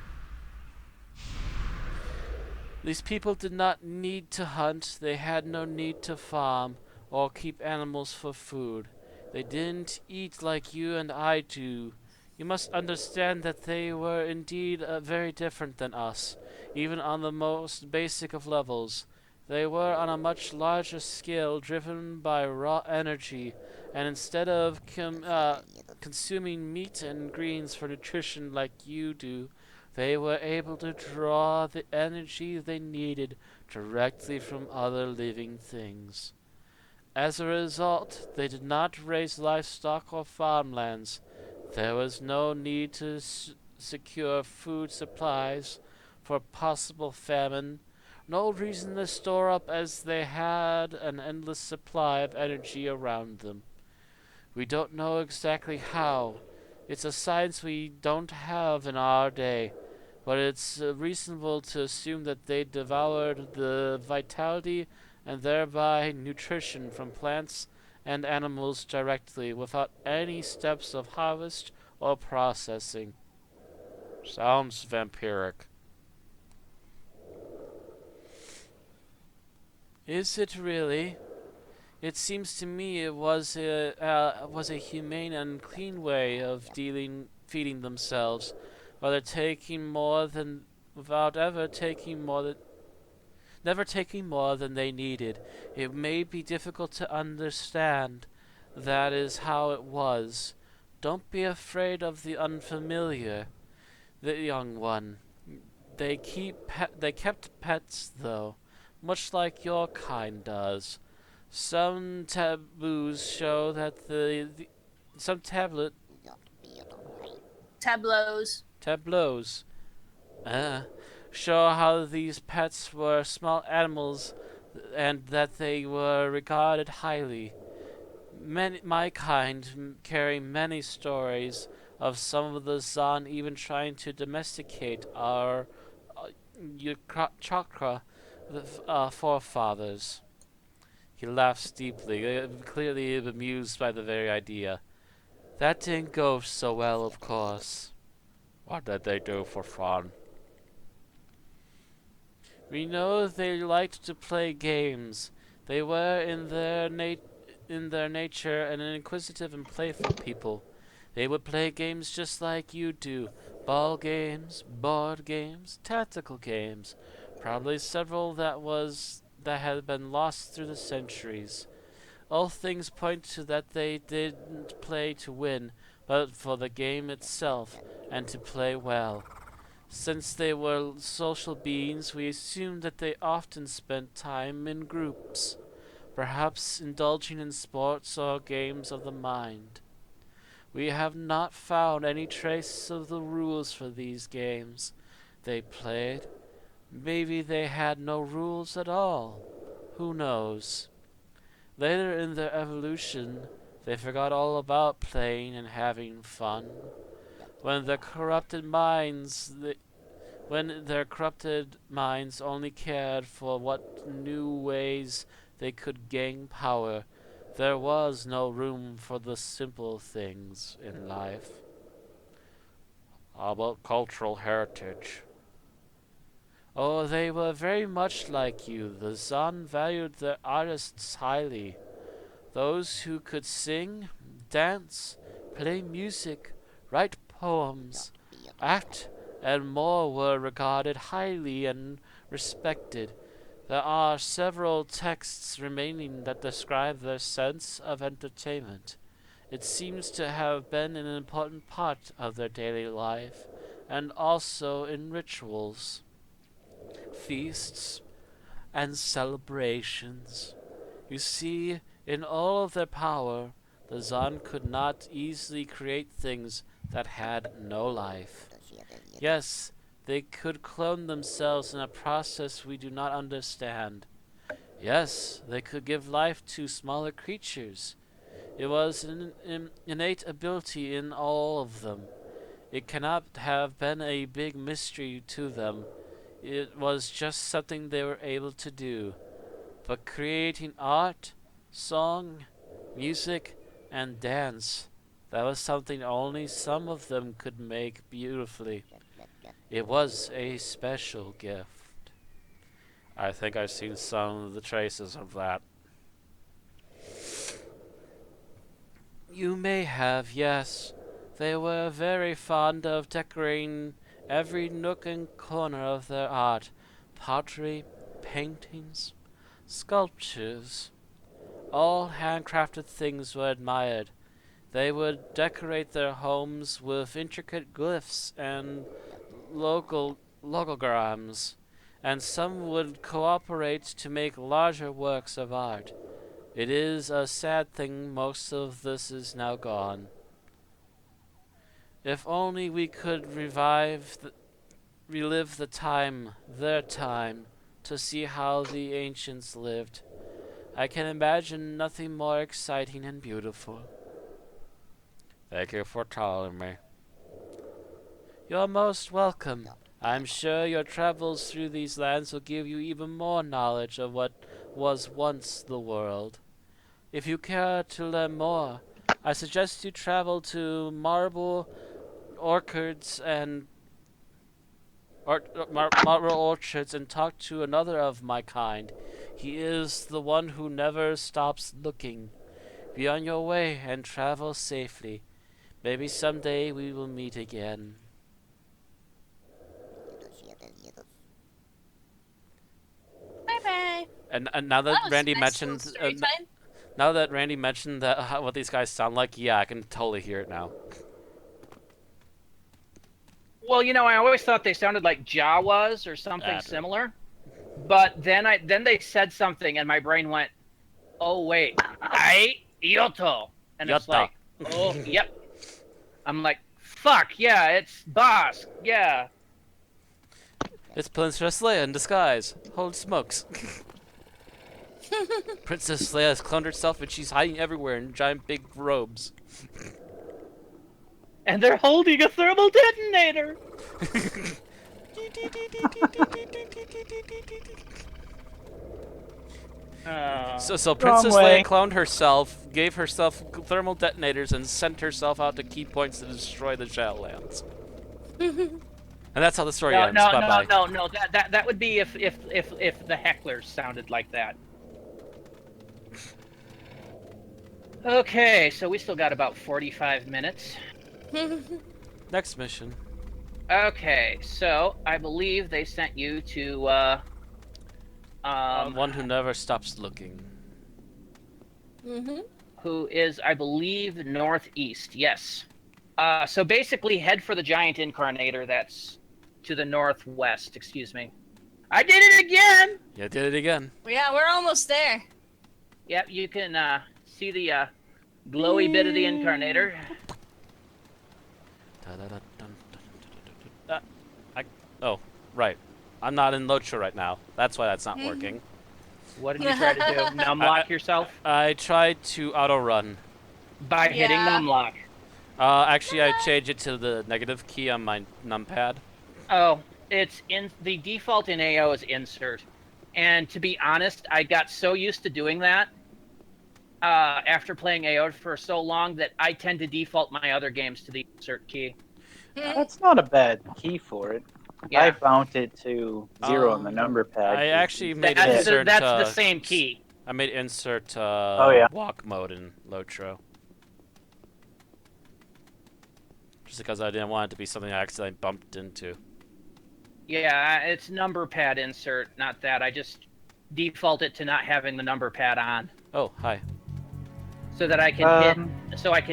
These people did not need to hunt, they had no need to farm or keep animals for food. They didn't eat like you and I do. You must understand that they were indeed very different than us, even on the most basic of levels. They were on a much larger scale, driven by raw energy, and instead of consuming meat and greens for nutrition like you do, they were able to draw the energy they needed directly from other living things. As a result, they did not raise livestock or farmlands. There was no need to secure food supplies for possible famine, no reason to store up as they had an endless supply of energy around them. We don't know exactly how. It's a science we don't have in our day, but it's reasonable to assume that they devoured the vitality and thereby nutrition from plants and animals directly without any steps of harvest or processing. Sounds vampiric. Is it really? It seems to me it was a humane and clean way of feeding themselves, whether taking more than without ever taking more than never taking more than they needed. It may be difficult to understand. That is how it was. Don't be afraid of the unfamiliar, the young one. They kept pets though, much like your kind does. Some taboos show that some Tableaus. tableaus uh, show how these pets were small animals and that they were regarded highly. My kind carry many stories of some of the Zan even trying to domesticate our chakra forefathers. He laughs deeply, clearly amused by the very idea. That didn't go so well, of course. What did they do for fun? We know they liked to play games. They were in their nature an inquisitive and playful people. They would play games just like you do. Ball games, board games, tactical games. Probably several that had been lost through the centuries. All things point to that they didn't play to win, but for the game itself, and to play well. Since they were social beings, we assumed that they often spent time in groups, perhaps indulging in sports or games of the mind. We have not found any trace of the rules for these games they played. Maybe they had no rules at all. Who knows? Later in their evolution, they forgot all about playing and having fun. When their corrupted minds only cared for what new ways they could gain power, there was no room for the simple things in life. How about cultural heritage? Oh, they were very much like you. The Zan valued their artists highly. Those who could sing, dance, play music, write poems, act, and more were regarded highly and respected. There are several texts remaining that describe their sense of entertainment. It seems to have been an important part of their daily life, and also in rituals, feasts, and celebrations. You see, in all of their power, the Zan could not easily create things that had no life. Yes, they could clone themselves in a process we do not understand. Yes, they could give life to smaller creatures. It was an innate ability in all of them. It cannot have been a big mystery to them. It was just something they were able to do. But creating art, song, music, and dance, that was something only some of them could make beautifully. It was a special gift. I think I've seen some of the traces of that. You may have, yes. They were very fond of decorating every nook and corner of their art. Pottery, paintings, sculptures. All handcrafted things were admired. They would decorate their homes with intricate glyphs and logograms, and some would cooperate to make larger works of art. It is a sad thing most of this is now gone. If only we could relive their time, to see how the ancients lived. I can imagine nothing more exciting and beautiful. Thank you for telling me. You're most welcome. I'm sure your travels through these lands will give you even more knowledge of what was once the world. If you care to learn more, I suggest you travel to marble orchards and marble orchards and talk to another of my kind. He is the one who never stops looking. Be on your way and travel safely. Maybe someday we will meet again. Bye bye. And now that That was Randy a nice little mentioned story time. now that Randy mentioned that what these guys sound like, yeah, I can totally hear it now. Well, I always thought they sounded like Jawas or something similar. But then they said something, and my brain went, "Oh wait, Yutto," and it's Yutto. like, "Oh, yep." I'm like, "Fuck yeah, it's Boss, yeah." It's Princess Leia in disguise. Holy smokes. Princess Leia has cloned herself and she's hiding everywhere in giant big robes. And they're holding a thermal detonator. So Princess Leia cloned herself, gave herself thermal detonators, and sent herself out to key points to destroy the Shadowlands. And that's how the story ends. No. Bye-bye. No. That would be if the hecklers sounded like that. Okay, so we still got about 45 minutes. Next mission. Okay, so I believe they sent you to One who never stops looking. who is, I believe, northeast. Yes. So basically, head for the giant incarnator that's to the northwest. Excuse me. I did it again. You did it again. Yeah, we're almost there. Yep, you can see the glowy bit of the incarnator. Oh, right. I'm not in Lotra right now. That's why that's not working. What did you try to do? Numlock yourself? I tried to auto-run. By hitting numlock. Actually, I changed it to the negative key on my numpad. Oh, it's in the default in AO is insert. And to be honest, I got so used to doing that after playing AO for so long that I tend to default my other games to the insert key. That's not a bad key for it. Yeah. I bound it to 0 on the number pad. I actually made That's insert. the same key. I made insert yeah. walk mode in Lotro. Just because I didn't want it to be something I accidentally bumped into. Yeah, it's number pad insert, not that. I just default it to not having the number pad on, Oh, hi. so that I can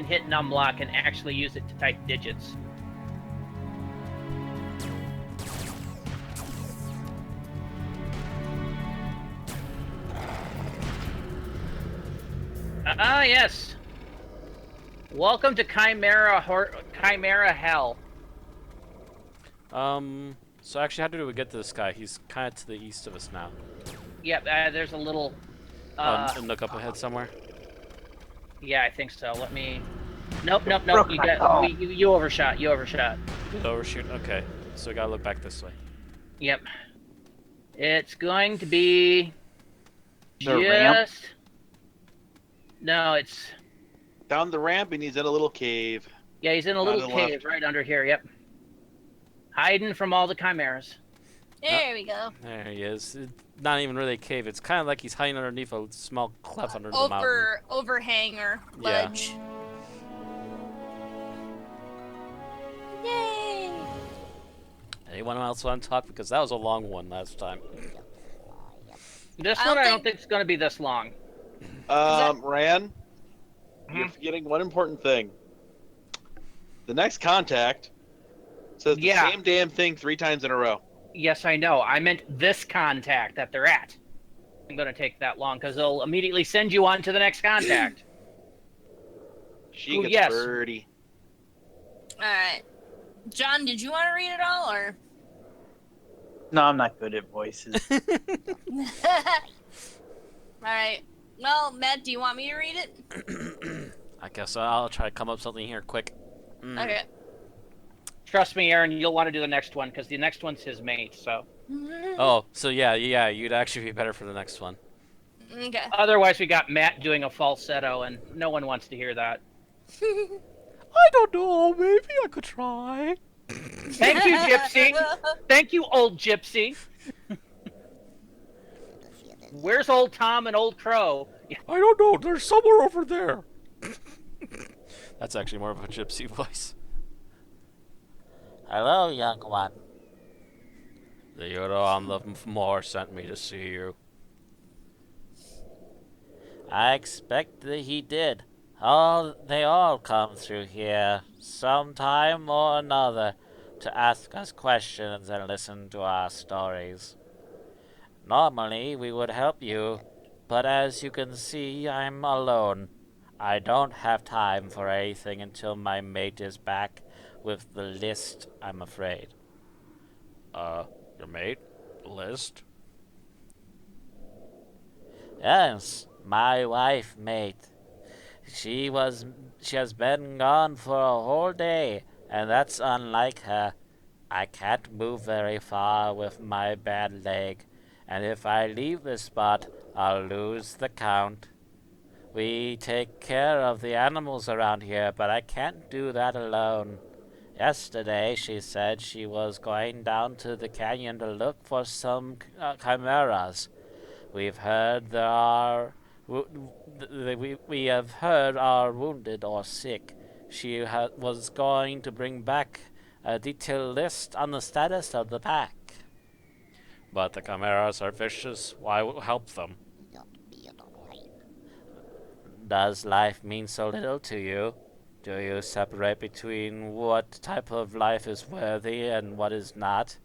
hit numlock and actually use it to type digits. Yes. Welcome to Chimera Hell. So actually, how do we get to this guy? He's kind of to the east of us now. Yep, there's a little... A nook up ahead somewhere? Yeah, I think so. Let me... Nope. You overshot. Overshoot? Okay. So we gotta look back this way. Yep. It's going to be... The ramp? No, it's... Down the ramp, and he's in a little cave. Yeah, he's in a little cave right under here, yep. Hiding from all the chimeras. There we go. There he is. It's not even really a cave. It's kind of like he's hiding underneath a small cleft under the mountain. Overhang or ledge. Yay! Anyone else want to talk? Because that was a long one last time. This one I don't think it's going to be this long. Ran, you're forgetting one important thing. The next contact says the same damn thing 3 times in a row. Yes, I know. I meant this contact that they're at. I'm going to take that long because they'll immediately send you on to the next contact. She gets birdie. Alright. John, did you want to read it all, or? No, I'm not good at voices. Alright. Well, Matt, do you want me to read it? I guess I'll try to come up with something here quick. Okay. Trust me, Aaron, you'll want to do the next one because the next one's his mate, so. Oh, so yeah, you'd actually be better for the next one. Okay. Otherwise, we got Matt doing a falsetto, and no one wants to hear that. I don't know. Maybe I could try. Thank you, Gypsy. Thank you, old Gypsy. Where's old Tom and old Crow? I don't know. They're somewhere over there. That's actually more of a gypsy voice. Hello, young one. The Yutto on the moor sent me to see you. I expect that he did. They all come through here, sometime or another, to ask us questions and listen to our stories. Normally, we would help you, but as you can see, I'm alone. I don't have time for anything until my mate is back with the list, I'm afraid. Your mate? List? Yes, my wife, mate. She has been gone for a whole day, and that's unlike her. I can't move very far with my bad leg, and if I leave this spot, I'll lose the count. We take care of the animals around here, but I can't do that alone. Yesterday, she said she was going down to the canyon to look for some chimeras. We've heard there are... We have heard are wounded or sick. She was going to bring back a detailed list on the status of the pack. But the chimeras are vicious. Why help them? Does life mean so little to you? Do you separate between what type of life is worthy and what is not?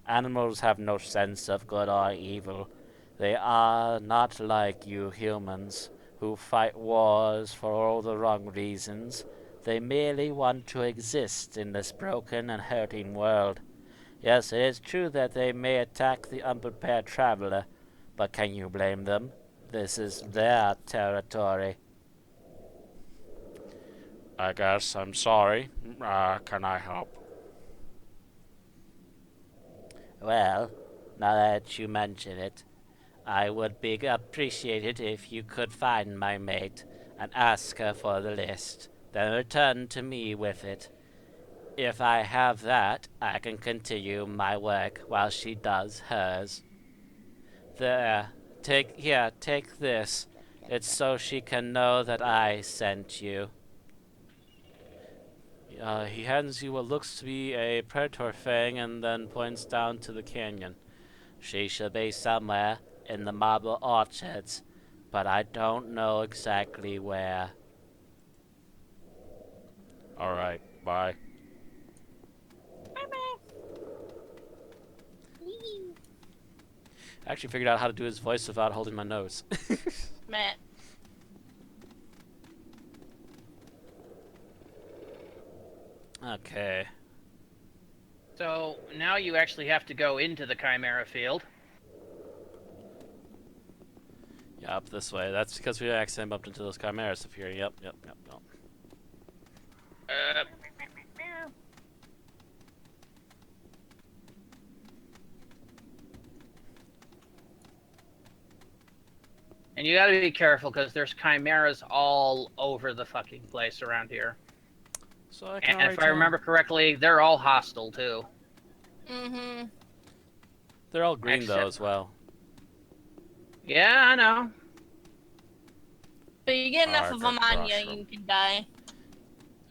Animals have no sense of good or evil. They are not like you humans, who fight wars for all the wrong reasons. They merely want to exist in this broken and hurting world. Yes, it is true that they may attack the unprepared traveler, but can you blame them? This is their territory. I guess I'm sorry. Can I help? Well, now that you mention it, I would be appreciated if you could find my mate and ask her for the list, then return to me with it. If I have that, I can continue my work while she does hers. There, take this. It's so she can know that I sent you. He hands you what looks to be a predator fang and then points down to the canyon. She should be somewhere in the marble orchards, but I don't know exactly where. Alright, bye. I actually figured out how to do his voice without holding my nose. Matt. Okay. So now you actually have to go into the Chimera field. Yeah, up this way. That's because we accidentally bumped into those chimeras up here. Yep. And you gotta be careful, because there's chimeras all over the fucking place around here. So I can And if I remember correctly, they're all hostile, too. Mm-hmm. They're all green, though, as well. Yeah, I know. But you get enough of them on you, you can die.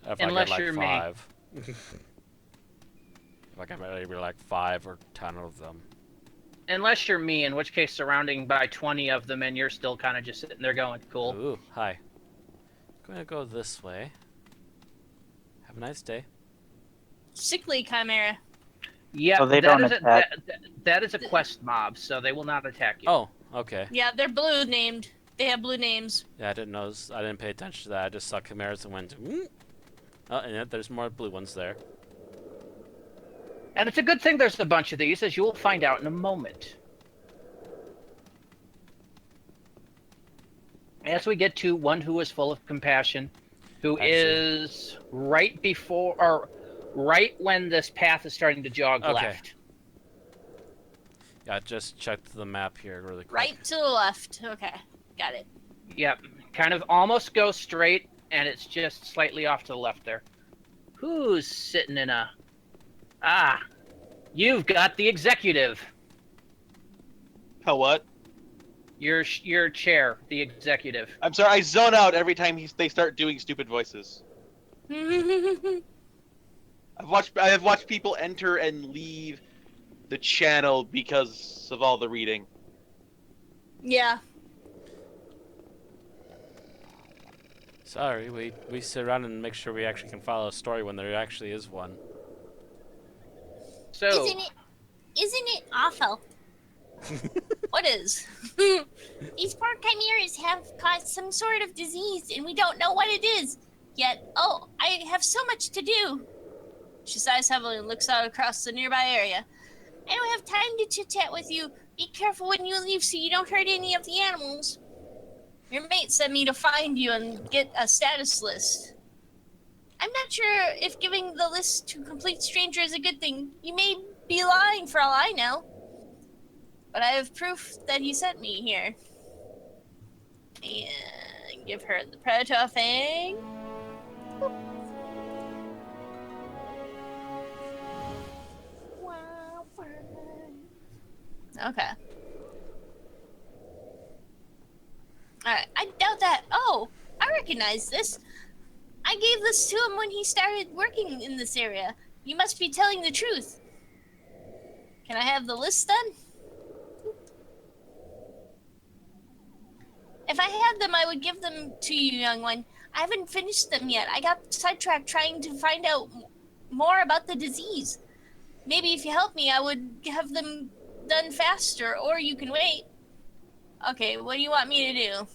If Unless I get, you're me. 5. If I get maybe like 5 or 10 of them. Unless you're me, in which case surrounding by 20 of them and you're still kind of just sitting there going, cool. Ooh, hi. I'm gonna go this way. Have a nice day. Sickly Chimera. Yeah, So they don't attack. That is a quest mob, so they will not attack you. Oh, okay. Yeah, they're blue named. They have blue names. Yeah, I didn't know. I didn't pay attention to that. I just saw chimeras and went. Oh, and yet there's more blue ones there. And it's a good thing there's a bunch of these, as you will find out in a moment. As we get to one who is full of compassion, who is right before, or right when this path is starting to jog left. Yeah, I just checked the map here really quick. Right to the left. Okay. Got it. Yep. Kind of almost go straight, and it's just slightly off to the left there. Who's sitting in a... Ah, you've got the executive. How what? Your chair, the executive. I'm sorry, I zone out every time they start doing stupid voices. I have watched people enter and leave the channel because of all the reading. Yeah. Sorry, we sit around and make sure we actually can follow a story when there actually is one. So, Isn't it awful? What is? These poor chimeras have caused some sort of disease, and we don't know what it is yet. Oh, I have so much to do. She sighs heavily and looks out across the nearby area. I don't have time to chit-chat with you. Be careful when you leave so you don't hurt any of the animals. Your mate sent me to find you and get a status list. I'm not sure if giving the list to complete stranger is a good thing. You may be lying for all I know. But I have proof that he sent me here. And give her the Predator thing. Okay. Alright, I doubt that. Oh, I recognize this. I gave this to him when he started working in this area. You must be telling the truth. Can I have the list then? If I had them, I would give them to you, young one. I haven't finished them yet. I got sidetracked trying to find out more about the disease. Maybe if you help me, I would have them done faster, or you can wait. Okay, what do you want me to do?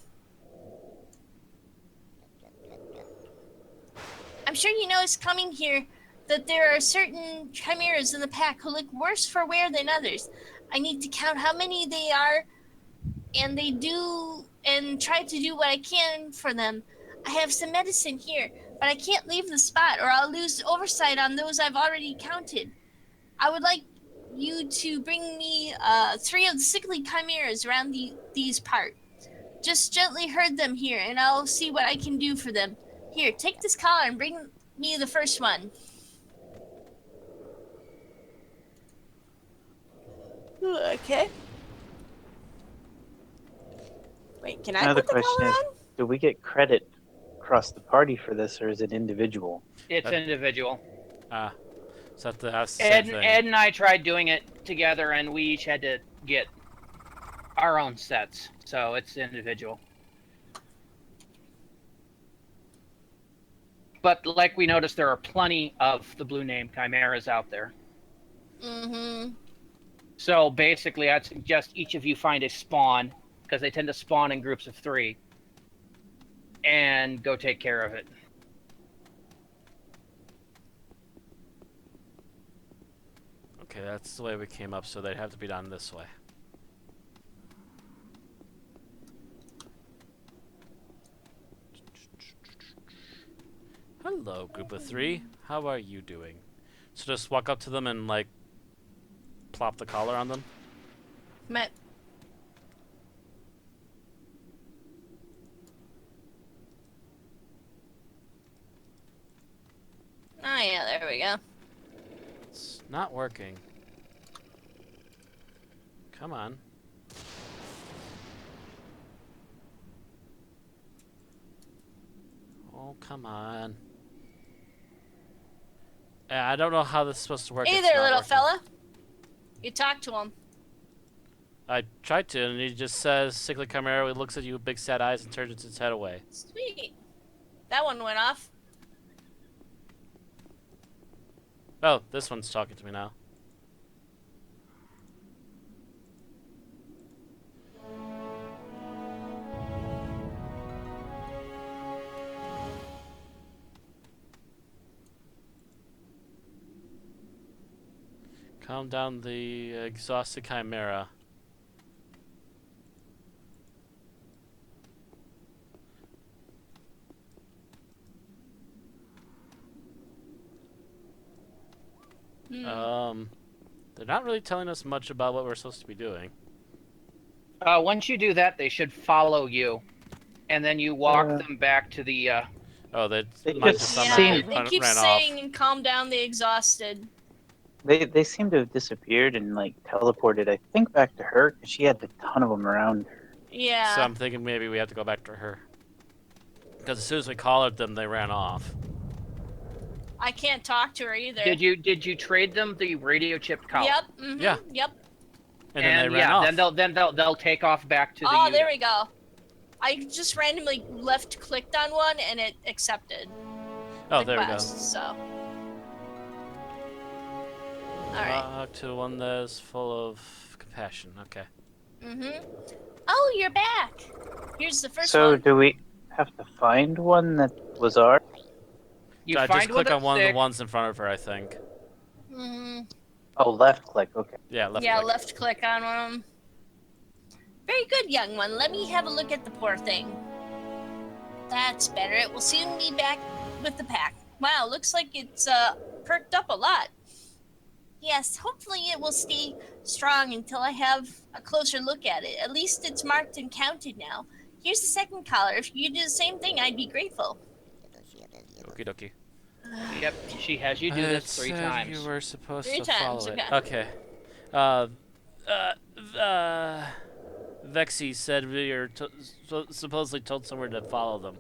I'm sure you noticed coming here that there are certain chimeras in the pack who look worse for wear than others. I need to count how many they are, and they do, and try to do what I can for them. I have some medicine here, but I can't leave the spot or I'll lose oversight on those I've already counted. I would like you to bring me 3 of the sickly chimeras around these parts. Just gently herd them here, and I'll see what I can do for them. Here, take this collar and bring me the first one. Okay. Wait, can I Another put the question collar is, on? do we get credit across the party for this, or is it individual? it's individual. So that's the same thing. Ed and I tried doing it together, and we each had to get our own sets. So it's individual. But like we noticed, there are plenty of the blue name chimeras out there. Mm-hmm. So basically, I'd suggest each of you find a spawn, because they tend to spawn in groups of 3, and go take care of it. Okay, that's the way we came up, so they'd have to be done this way. Hello, group of 3. How are you doing? So just walk up to them and, like, plop the collar on them? Met. Oh yeah, there we go. It's not working. Come on. Oh, come on. I don't know how this is supposed to work. Hey It's there, not little working. fella. You talk to him. I tried to, and he just says, Sickly Chimera, he looks at you with big sad eyes and turns its head away. Sweet. That one went off. Oh, this one's talking to me now. Calm down the exhausted Chimera. They're not really telling us much about what we're supposed to be doing. Once you do that, they should follow you, and then you walk them back to the. Oh, they They must just have Yeah, seem- they keep ran saying off. and calm down the exhausted. They seem to have disappeared and like teleported. I think back to her because she had a ton of them around her. Yeah. So I'm thinking maybe we have to go back to her. Because as soon as we collared them, they ran off. I can't talk to her either. Did you trade them the radio chipped collar? Yep. Mm-hmm, Yeah. Yep. And then they ran off. then they'll take off back to the. Oh, there we go. I just randomly left clicked on one and it accepted. Oh, the there quest, So. All right. To one that is full of compassion. Okay. Mm-hmm. Oh, you're back. Here's the first So one. do we have to find one that was ours? You I find just click on one of the stick. ones in front of her, I think. Mm-hmm. Oh, left click. Okay. Yeah, left Yeah, click. left click on one of them. Very good, young one. Let me have a look at the poor thing. That's better. It will soon be back with the pack. Wow, looks like it's perked up a lot. Yes, hopefully it will stay strong until I have a closer look at it. At least it's marked and counted now. Here's the second collar. If you do the same thing, I'd be grateful. Okie dokie. Yep, she has you do this 3 times. You were supposed 3 to times, follow okay. it. Okay. Vexy said we are supposedly told somewhere to follow them.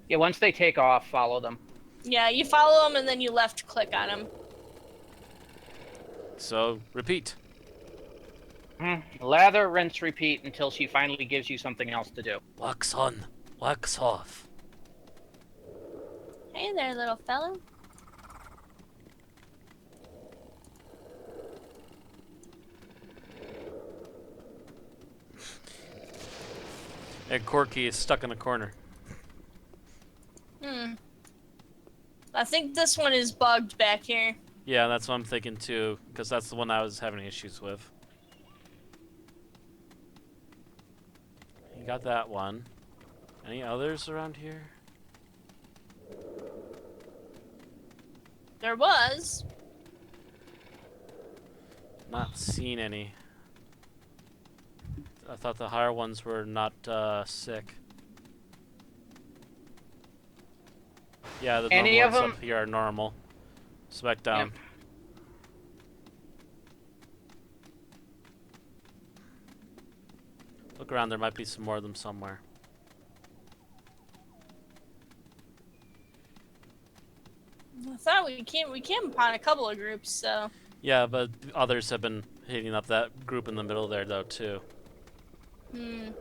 Yeah, once they take off, follow them. Yeah, you follow them and then you left click on them. So, repeat. Lather, rinse, repeat until she finally gives you something else to do. Wax on, wax off. Hey there, little fellow. And Corky is stuck in a corner. I think this one is bugged back here. Yeah, that's what I'm thinking too, because that's the one I was having issues with. You got that one. Any others around here? There was. Not seen any. I thought the higher ones were not sick. Yeah, the Any normal of ones them? up here are normal. Spec down. Yep. Look around, there might be some more of them somewhere. I thought we came upon a couple of groups, so. Yeah, but others have been hitting up that group in the middle there, though, too. Gotta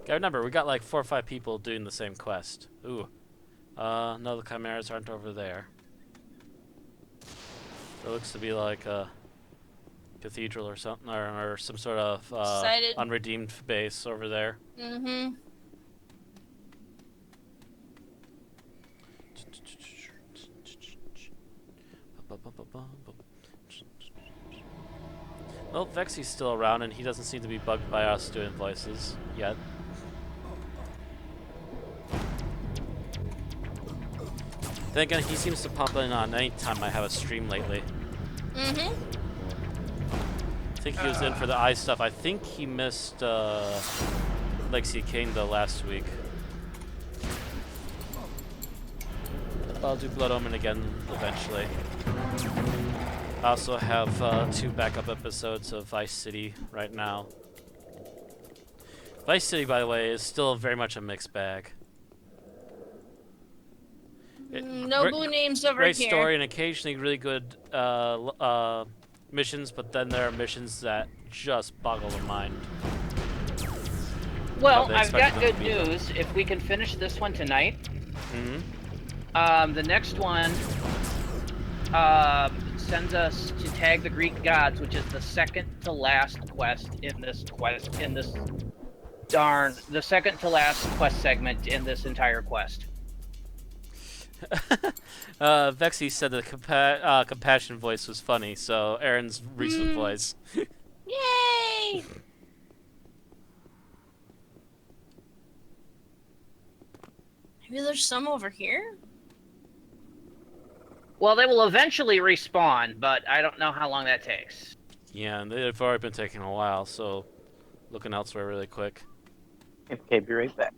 remember, we got like 4 or 5 people doing the same quest. Ooh. No, the Chimeras aren't over there. There looks to be like a cathedral or something, or some sort of Sighted. unredeemed base over there. Mm-hmm. Well, Vexy's still around, and he doesn't seem to be bugged by us doing voices yet. Then again, he seems to pop in on any time I have a stream lately. Mm-hmm. I think he was in for the eye stuff. I think he missed Lexi Kane though last week. I'll do Blood Omen again eventually. I also have 2 backup episodes of Vice City right now. Vice City, by the way, is still very much a mixed bag. No blue names over Great here. story and occasionally really good missions, but then there are missions that just boggle the mind. Well, they I've got expected them good to be, though. news. If we can finish this one tonight, Mm-hmm. the next one sends us to tag the Greek gods, which is the second to last quest in this the second to last quest segment in this entire quest. Vexy said the compassion voice was funny, so Aaron's recent voice. Yay! Maybe there's some over here? Well, they will eventually respawn, but I don't know how long that takes. Yeah, and they've already been taking a while, so Looking elsewhere really quick. Okay, be right back.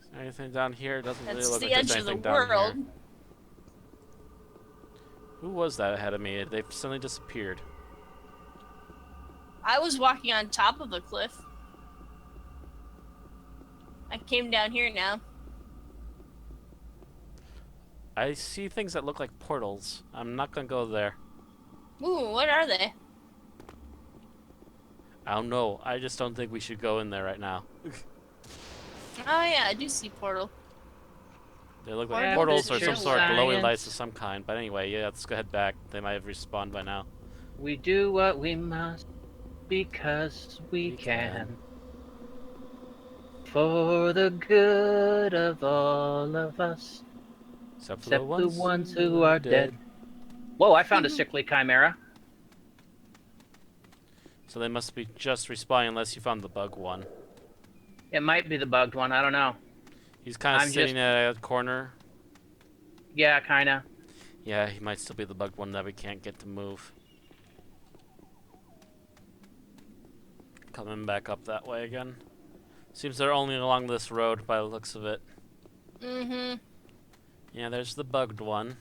Is there anything down here? Doesn't really That's look the like there's edge of the anything down world. here. Who was that ahead of me? They've suddenly disappeared. I was walking on top of a cliff. I came down here now. I see things that look like portals. I'm not gonna go there. Ooh, what are they? I don't know. I just don't think we should go in there right now. Oh yeah, I do see portal. They look Yeah, like portals but or it's some just sort of glowing science. lights of some kind. But anyway, yeah, let's go head back. They might have respawned by now. We do what we must because we We can. can. For the good of all of us. Except for Except the ones who are dead. Whoa, I found a sickly chimera. So they must be just respawning unless you found the bug one. It might be the bugged one, I don't know. He's kind of I'm sitting just- at a corner. Yeah, kinda. Yeah, he might still be the bugged one that we can't get to move. Coming back up that way again. Seems they're only along this road by the looks of it. Mm-hmm. Yeah, there's the bugged one.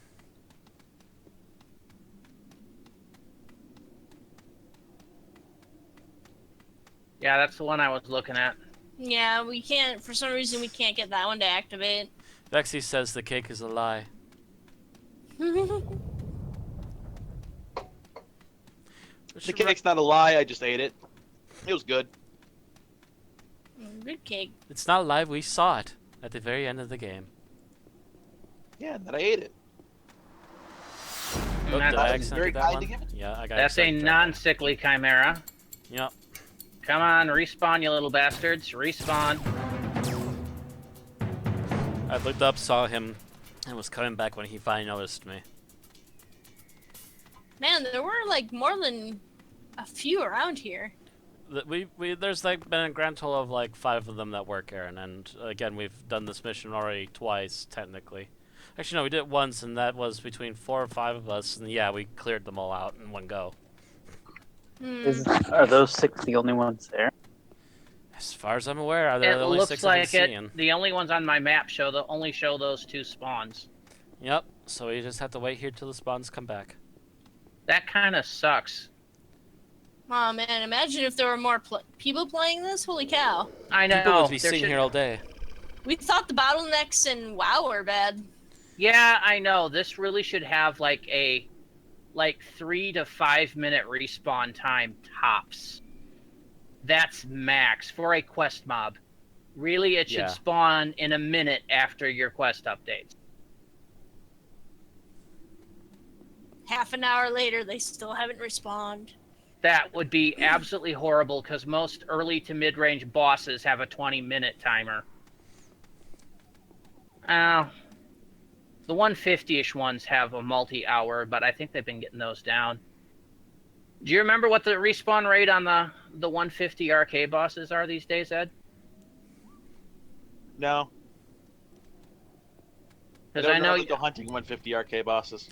Yeah, that's the one I was looking at. Yeah, we can't, for some reason, we can't get that one to activate. Vexy says the cake is a lie. The cake's not a lie. I just ate it. It was good. Good cake. It's not live, we saw it at the very end of the game. Yeah, and then I ate it. Oh, That's- did I Very accidentally get that kind one? to give it to Yeah, I got That's a excited. non-sickly chimera. Yep. Come on, respawn, you little bastards. Respawn. I looked up, saw him, and was coming back when he finally noticed me. Man, there were like more than a few around here. There's like been a grand total of like 5 of them that work, Aaron, and again we've done this mission already twice technically. Actually no, we did it once, and that was between 4 or 5 of us, and yeah, we cleared them all out in one go. Are those 6 the only ones there? As far as I'm aware, they're It the only looks 6 like I've been seeing. it. The only ones on my map only show those 2 spawns. Yep. So we just have to wait here till the spawns come back. That kind of sucks. Oh man, imagine if there were more people playing this. Holy cow. I know. People would be there sitting should- here all day. We thought the bottlenecks in WoW were bad. Yeah, I know. This really should have like a 3 to 5 minute respawn time tops. That's max for a quest mob. Really, it should Yeah. spawn in a minute after your quest updates. Half an hour later, they still haven't respawned. That would be absolutely horrible because most early to mid-range bosses have a 20-minute timer. The 150-ish ones have a multi-hour, but I think they've been getting those down. Do you remember what the respawn rate on the 150 arcade bosses are these days, Ed? No. Because I know go hunting 150 arcade bosses.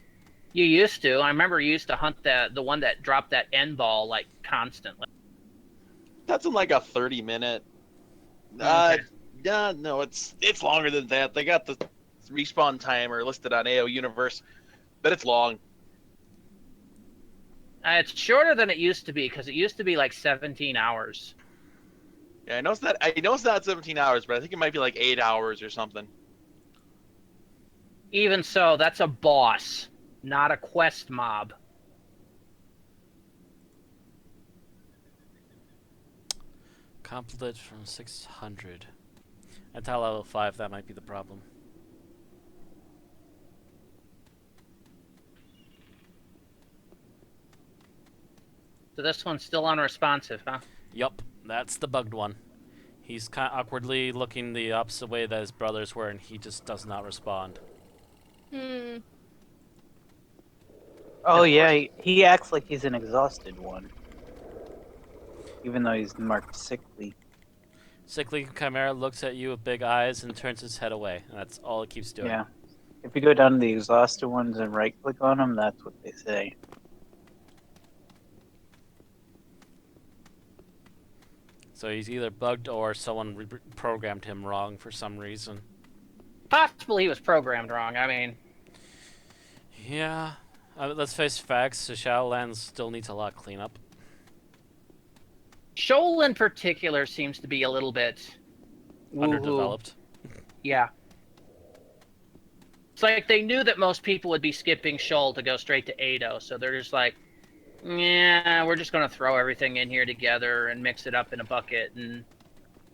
you used to. I remember you used to hunt the one that dropped that end ball like constantly. That's in like a 30-minute. Okay. No, it's longer than that. They got the respawn timer listed on AO Universe, but it's long. It's shorter than it used to be because it used to be like 17 hours. Yeah, I know it's not 17 hours, but I think it might be like 8 hours or something. Even so, that's a boss, not a quest mob. Complete from 600. At level 5, that might be the problem. So this one's still unresponsive, huh? Yup, that's the bugged one. He's kind of awkwardly looking the opposite way that his brothers were, and he just does not respond. Hmm. Oh yeah, he acts like he's an exhausted one. Even though he's marked sickly. Sickly Chimera looks at you with big eyes and turns his head away. And that's all it keeps doing. Yeah. If you go down to the exhausted ones and right click on them, that's what they say. So he's either bugged or someone programmed him wrong for some reason. Possibly he was programmed wrong. I mean, Yeah. Let's face facts, the Shadowlands still needs a lot of cleanup. Scheol in particular seems to be a little bit Underdeveloped. Yeah. It's like they knew that most people would be skipping Scheol to go straight to Ado, so they're just like, yeah, we're just going to throw everything in here together and mix it up in a bucket, and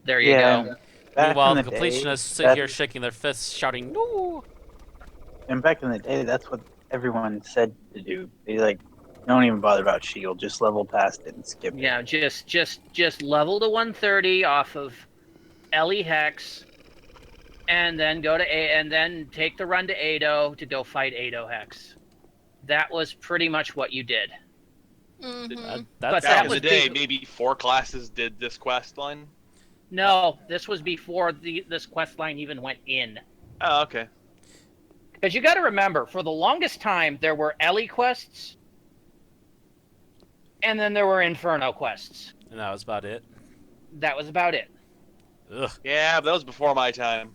there you go. Meanwhile, the completionists sit here shaking their fists, shouting, "No!" And back in the day, that's what everyone said to do. They like don't even bother about Shield, just level past it and skip it. Yeah, just level to 130 off of Ellie Hex, and then go to and then take the run to Ado to go fight Ado Hex. That was pretty much what you did. Mm-hmm. But Back in the day, maybe 4 classes did this quest line. No, this was before this quest line even went in. Oh, okay. Because you got to remember, for the longest time, there were Ellie quests, and then there were Inferno quests. And that was about it. That was about it. Ugh. Yeah, but that was before my time.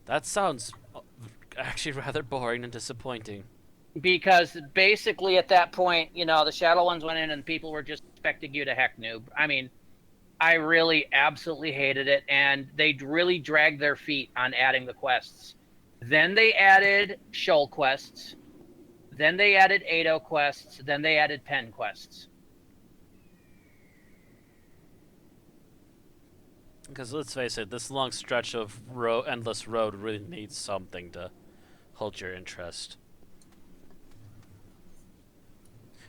That sounds actually rather boring and disappointing. Because basically at that point, you know, the Shadow ones went in and people were just expecting you to heck noob. I mean, I really absolutely hated it, and they really dragged their feet on adding the quests. Then they added Scheol quests. Then they added Ado quests. Then they added Pen quests. Because let's face it, this long stretch of endless road really needs something to hold your interest.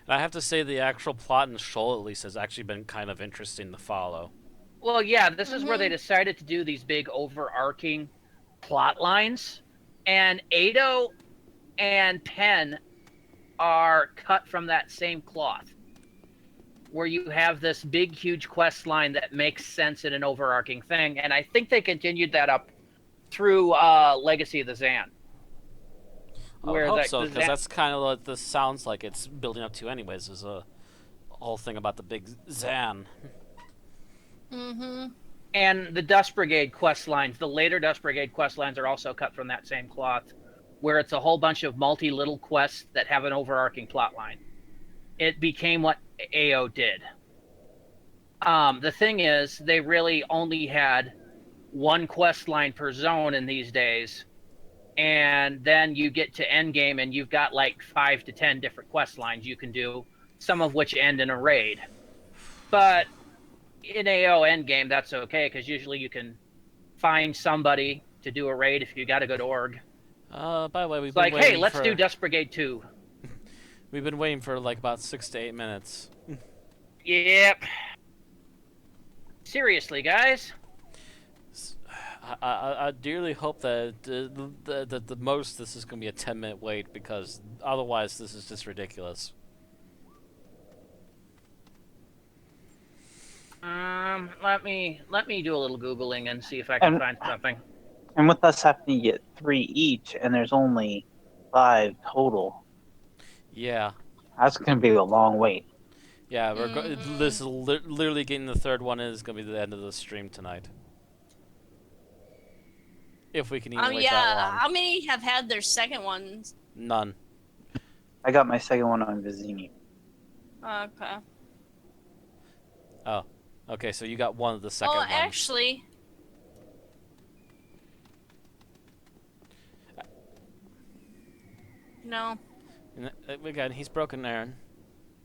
And I have to say the actual plot in Scheol, at least, has actually been kind of interesting to follow. Well, yeah, this is where they decided to do these big overarching plot lines. And Ado and Pen are cut from that same cloth, where you have this big, huge quest line that makes sense in an overarching thing. And I think they continued that up through Legacy of the Zan. I would hope so, because that's kind of what this sounds like it's building up to anyways, is a whole thing about the big Zan. Mm-hmm. And the Dust Brigade quest lines, the later Dust Brigade quest lines are also cut from that same cloth, where it's a whole bunch of multi-little quests that have an overarching plot line. It became what AO did. The thing is, they really only had one quest line per zone in these days, and then you get to endgame and you've got like 5 to 10 different quest lines you can do, some of which end in a raid. But in AO endgame, that's okay, because usually you can find somebody to do a raid if you got a good org. By the way, we've It's been like, waiting hey, let's do Dust Brigade 2. We've been waiting for like about 6 to 8 minutes. Yep. Seriously, guys. I dearly hope that the most this is going to be a 10-minute wait, because otherwise this is just ridiculous. Let me do a little Googling and see if I can find something. And with us having to get 3 each, and there's only 5 total. Yeah. That's going to be a long wait. Yeah, this is literally getting the third one is going to be the end of the stream tonight. If we can even wait that long. How many have had their second ones? None. I got my second one on Vizini. Okay. Oh. Okay, so you got one of the second ones. Actually... No. Again, he's broken, Aaron.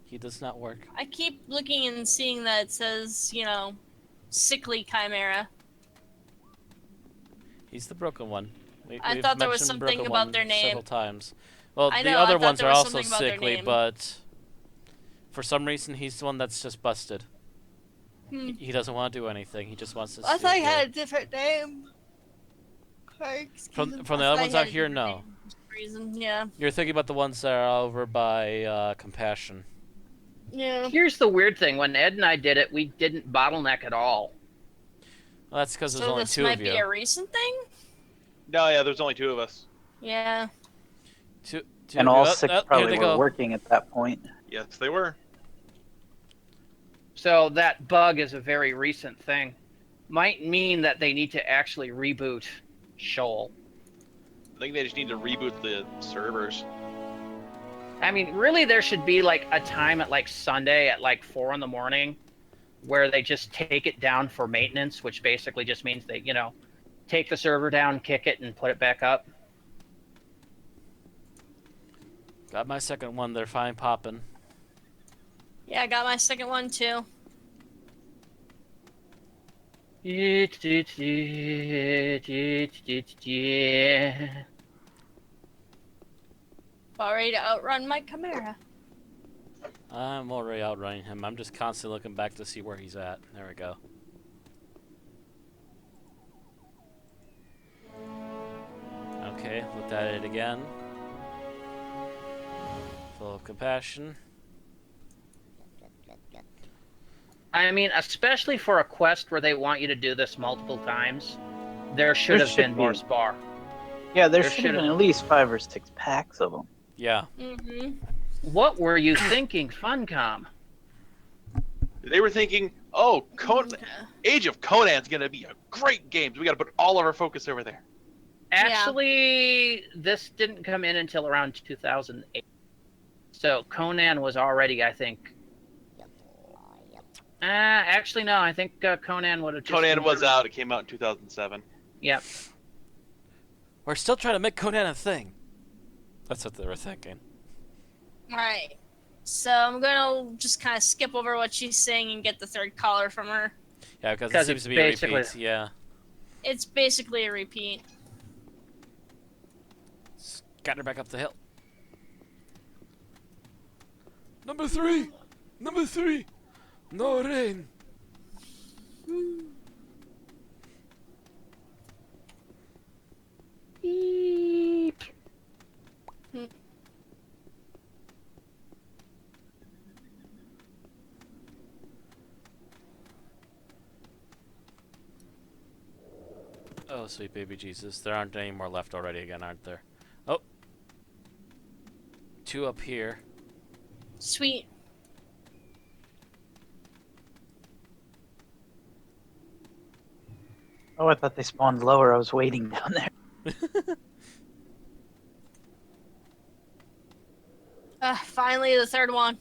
He does not work. I keep looking and seeing that it says, you know, sickly Chimera. He's the broken one. I thought there was something about their name several times. Well, the other ones are also sickly, but for some reason he's the one that's just busted. He doesn't want to do anything. He just wants to. I thought he had a different name. From the other ones out here, no. Yeah. You're thinking about the ones that are over by Compassion. Yeah. Here's the weird thing: when Ed and I did it, we didn't bottleneck at all. Well, that's because there's only 2 of you. So this might be a recent thing? No, yeah, there's only 2 of us. Yeah. Two and all 6 probably were working at that point. Yes, they were. So that bug is a very recent thing. Might mean that they need to actually reboot Scheol. I think they just need to reboot the servers. I mean, really, there should be like a time at like Sunday at like 4 in the morning where they just take it down for maintenance, which basically just means they, take the server down, kick it, and put it back up. Got my second one. They're fine popping. Yeah, I got my second one too. About ready to outrun my Chimera. I'm already outrunning him. I'm just constantly looking back to see where he's at. There we go. Okay, looked at it again. Full of compassion. I mean, especially for a quest where they want you to do this multiple times, there should have been more spar. Yeah, there should have been at least 5 or 6 packs of them. Yeah. Mm-hmm. What were you thinking, Funcom? They were thinking, oh, Age of Conan's gonna be a great game. We gotta put all of our focus over there. Actually, this didn't come in until around 2008. So Conan was already, I think... actually, no. I think Conan would have just... Conan was out. It came out in 2007. Yep. We're still trying to make Conan a thing. That's what they were thinking. Alright. So I'm gonna just kind of skip over what she's saying and get the third caller from her. Yeah, because it seems to be a repeat. Yeah. It's basically a repeat. Got her back up the hill. Number 3! Number 3! No rain! Beep. Oh, sweet baby Jesus. There aren't any more left already again, aren't there? Oh. 2 up here. Sweet. Oh, I thought they spawned lower. I was waiting down there. Finally, the third one.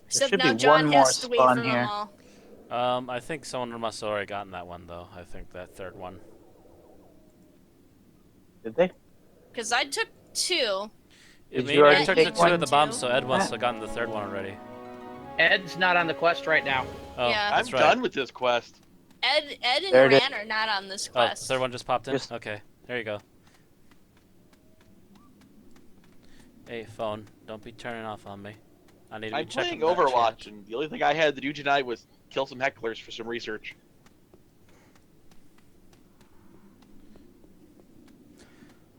Except should now be John one has more to wait spawn for them here. all. I think someone must have already gotten that one, though. I think that third one. Did they? Because I took 2. Did Maybe you I already took take the 2 one? of the bombs, so Ed must have gotten the third one already. Ed's not on the quest right now. Oh, Yeah. I'm that's right. done with this quest. Ed and There it is. Ran are not on this Oh, quest. third one just popped in? Just- Okay, there you go. Hey, phone, don't be turning off on me. I need to be I'm checking playing that Overwatch, chat. and the only thing I had to do tonight was kill some hecklers for some research.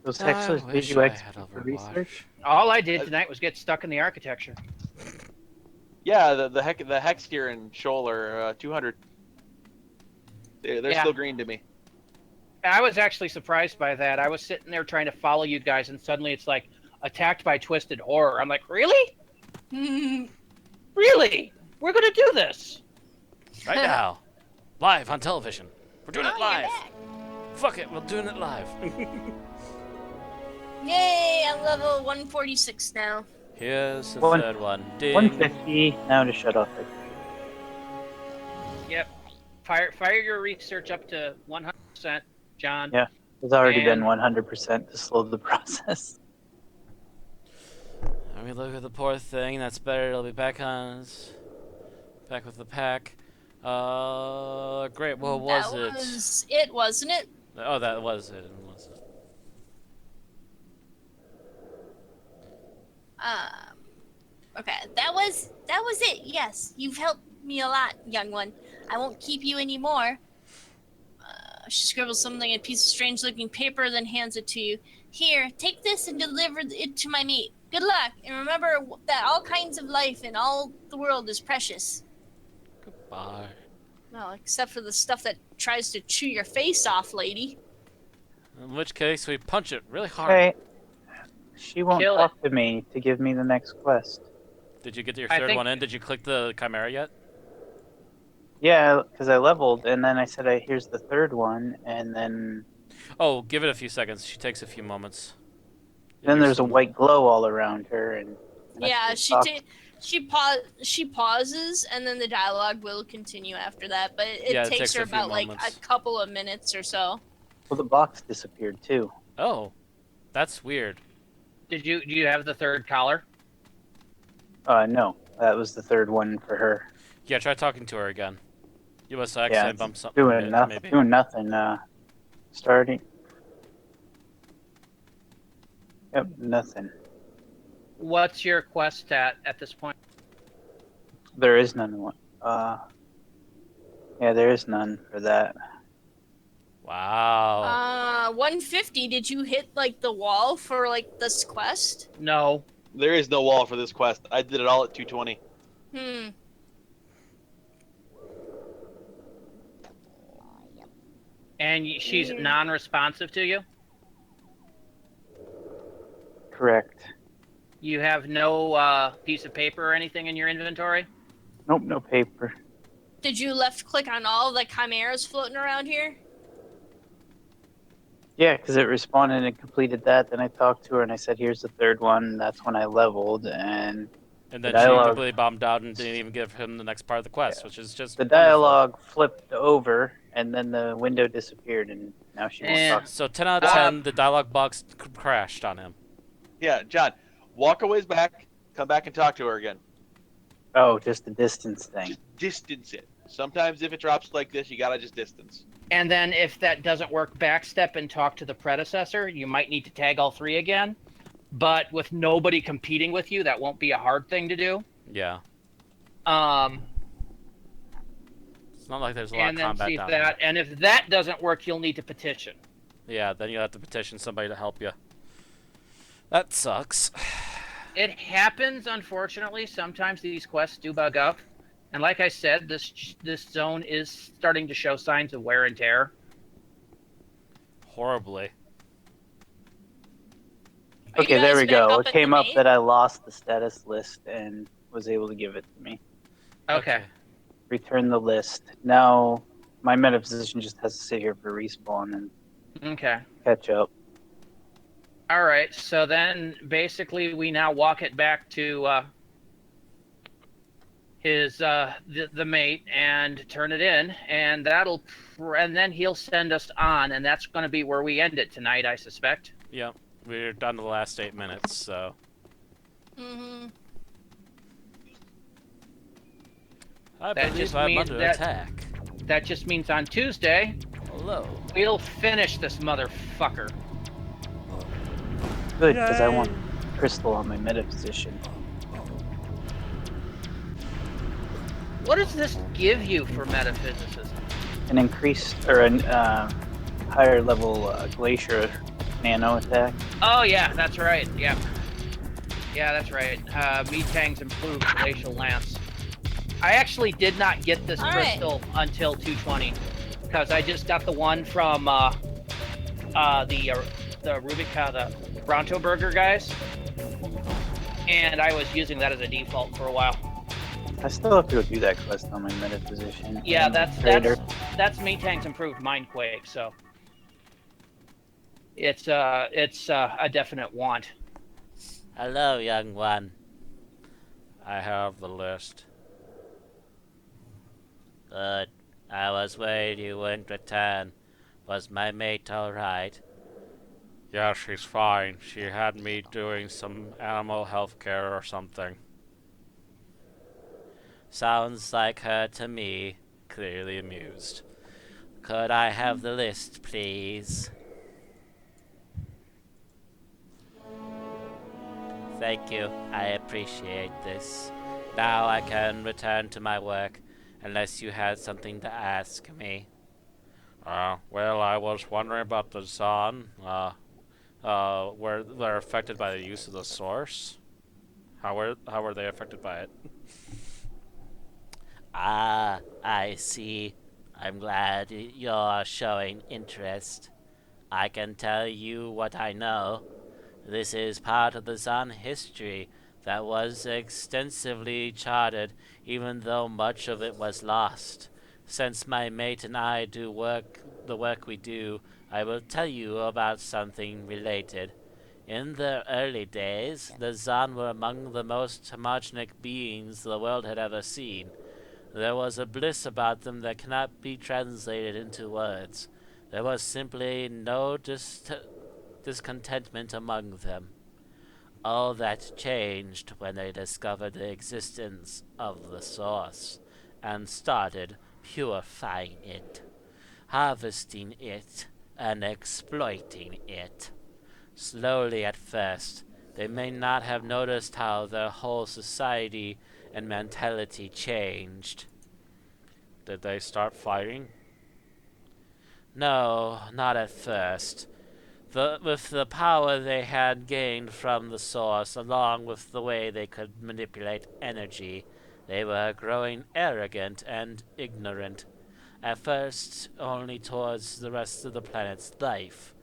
Those I hexers did wish you I execute had the Overwatch. research? All I did tonight was get stuck in the architecture. Yeah, the hex here in Scheol are 200. They're Yeah. still green to me. I was actually surprised by that. I was sitting there trying to follow you guys, and suddenly it's like, attacked by twisted horror. I'm like, really? Really? We're gonna do this? Right now. Live on television. We're doing Oh, it you're live. back. Fuck it, we're doing it live. Yay, I'm level 146 now. Here's the One- third one. Ding. 150. Now to shut off it. Yep. Fire your research up to 100%, John. Yeah. It's already been And- 100% to slow the process. I mean, look at the poor thing. That's better. It'll be back on. Back with the pack. Great. What was that it? was it, wasn't it? Oh, that was it. Was it? Okay, that was it. Yes, you've helped me a lot, young one. I won't keep you anymore. She scribbles something in a piece of strange-looking paper, then hands it to you. Here, take this and deliver it to my mate. Good luck, and remember that all kinds of life in all the world is precious. Goodbye. No, except for the stuff that tries to chew your face off, lady. In which case, we punch it really hard. Okay. She won't Kill talk to me to give me the next quest. Did you get your I third think- one in? Did you click the Chimera yet? Yeah, because I leveled, and then I said, "Here's the third one," and then Oh, give it a few seconds. She takes a few moments. then Here's there's a some- white glow all around her, and I Yeah, still she pauses, and then the dialogue will continue after that. But it Yeah, it takes takes her a few about like a moments. couple of minutes or so. Well, the box disappeared too. Oh, that's weird. Do you have the third collar? No, that was the third one for her. Yeah, try talking to her again. You must have Yeah, accidentally it's bumped something. doing nothing. Maybe. Doing nothing. Starting. Yep, nothing. What's your quest at this point? There is none. Yeah, there is none for that. Wow. 150. Did you hit like the wall for like this quest? No. There is no wall for this quest. I did it all at 220. And she's non-responsive to you? Correct. You have no piece of paper or anything in your inventory? Nope, no paper. Did you left click on all the chimeras floating around here? Yeah, because it responded and completed that. Then I talked to her and I said, "Here's the third one." That's when I leveled, and And the then she dialogue- completely bombed out and didn't even give him the next part of the quest, which is just the wonderful. dialogue flipped over, and then the window disappeared, and now she won't And- talk. So 10 out of 10, the dialogue box crashed on him. Yeah, John, walk a ways back, come back and talk to her again. Oh, just the distance thing. Just distance it. Sometimes if it drops like this, you gotta just distance. And then if that doesn't work, backstep and talk to the predecessor. You might need to tag all three again. But with nobody competing with you, that won't be a hard thing to do. Yeah. Um, It's not like there's a lot and of then combat see if down that. And if that doesn't work, you'll need to petition. there. Yeah, then you'll have to petition somebody to help you. That sucks. It happens, unfortunately. Sometimes these quests do bug up. And like I said, this zone is starting to show signs of wear and tear. Horribly. Are Okay, you there guys we back go. up It at came the up main? that I lost the status list and was able to give it to me. Okay. Return the list. Now my meta position just has to sit here for respawn and Okay. catch up. All right. So then, basically, we now walk it back to his the mate and turn it in, and and then he'll send us on, and that's going to be where we end it tonight, I suspect. Yep. We're down to the last 8 minutes, so. Mm-hmm. I That believe just I'm means under that- attack. That just means on Tuesday Hello. we'll finish this motherfucker. Good, because I want crystal on my meta position. What does this give you for metaphysicism? An increased or a higher level glacier nano attack. Oh yeah, that's right. Yeah. Yeah, that's right. Metang's improved glacial lance. I actually did not get this All right. crystal until 220 because I just got the one from the Rubik, the Bronto Burger guys, and I was using that as a default for a while. I still have to go do that quest on my meta position. Yeah, And that's trader. Metang's improved Mindquake, so it's a definite want. Hello, young one. I have the list. Good. I was worried you wouldn't return. Was my mate alright? Yeah, she's fine. She had me doing some animal health care or something. Sounds like her to me. Clearly amused. Could I have the list, please? Thank you. I appreciate this. Now I can return to my work, unless you had something to ask me. Well, I was wondering about the Zon. Where they're affected by the use of the source. How were they affected by it? Ah, I see. I'm glad you're showing interest. I can tell you what I know. This is part of the Zon history. that was extensively charted, even though much of it was lost. Since my mate and I do the work we do, I will tell you about something related. In the early days, the Zan were among the most homogenic beings the world had ever seen. There was a bliss about them that cannot be translated into words. There was simply no discontentment among them. All that changed when they discovered the existence of the source and started purifying it, harvesting it, and exploiting it. Slowly at first, they may not have noticed how their whole society and mentality changed. Did they start fighting? No, not at first. With the power they had gained from the source, along with the way they could manipulate energy, they were growing arrogant and ignorant. At first, only towards the rest of the planet's life.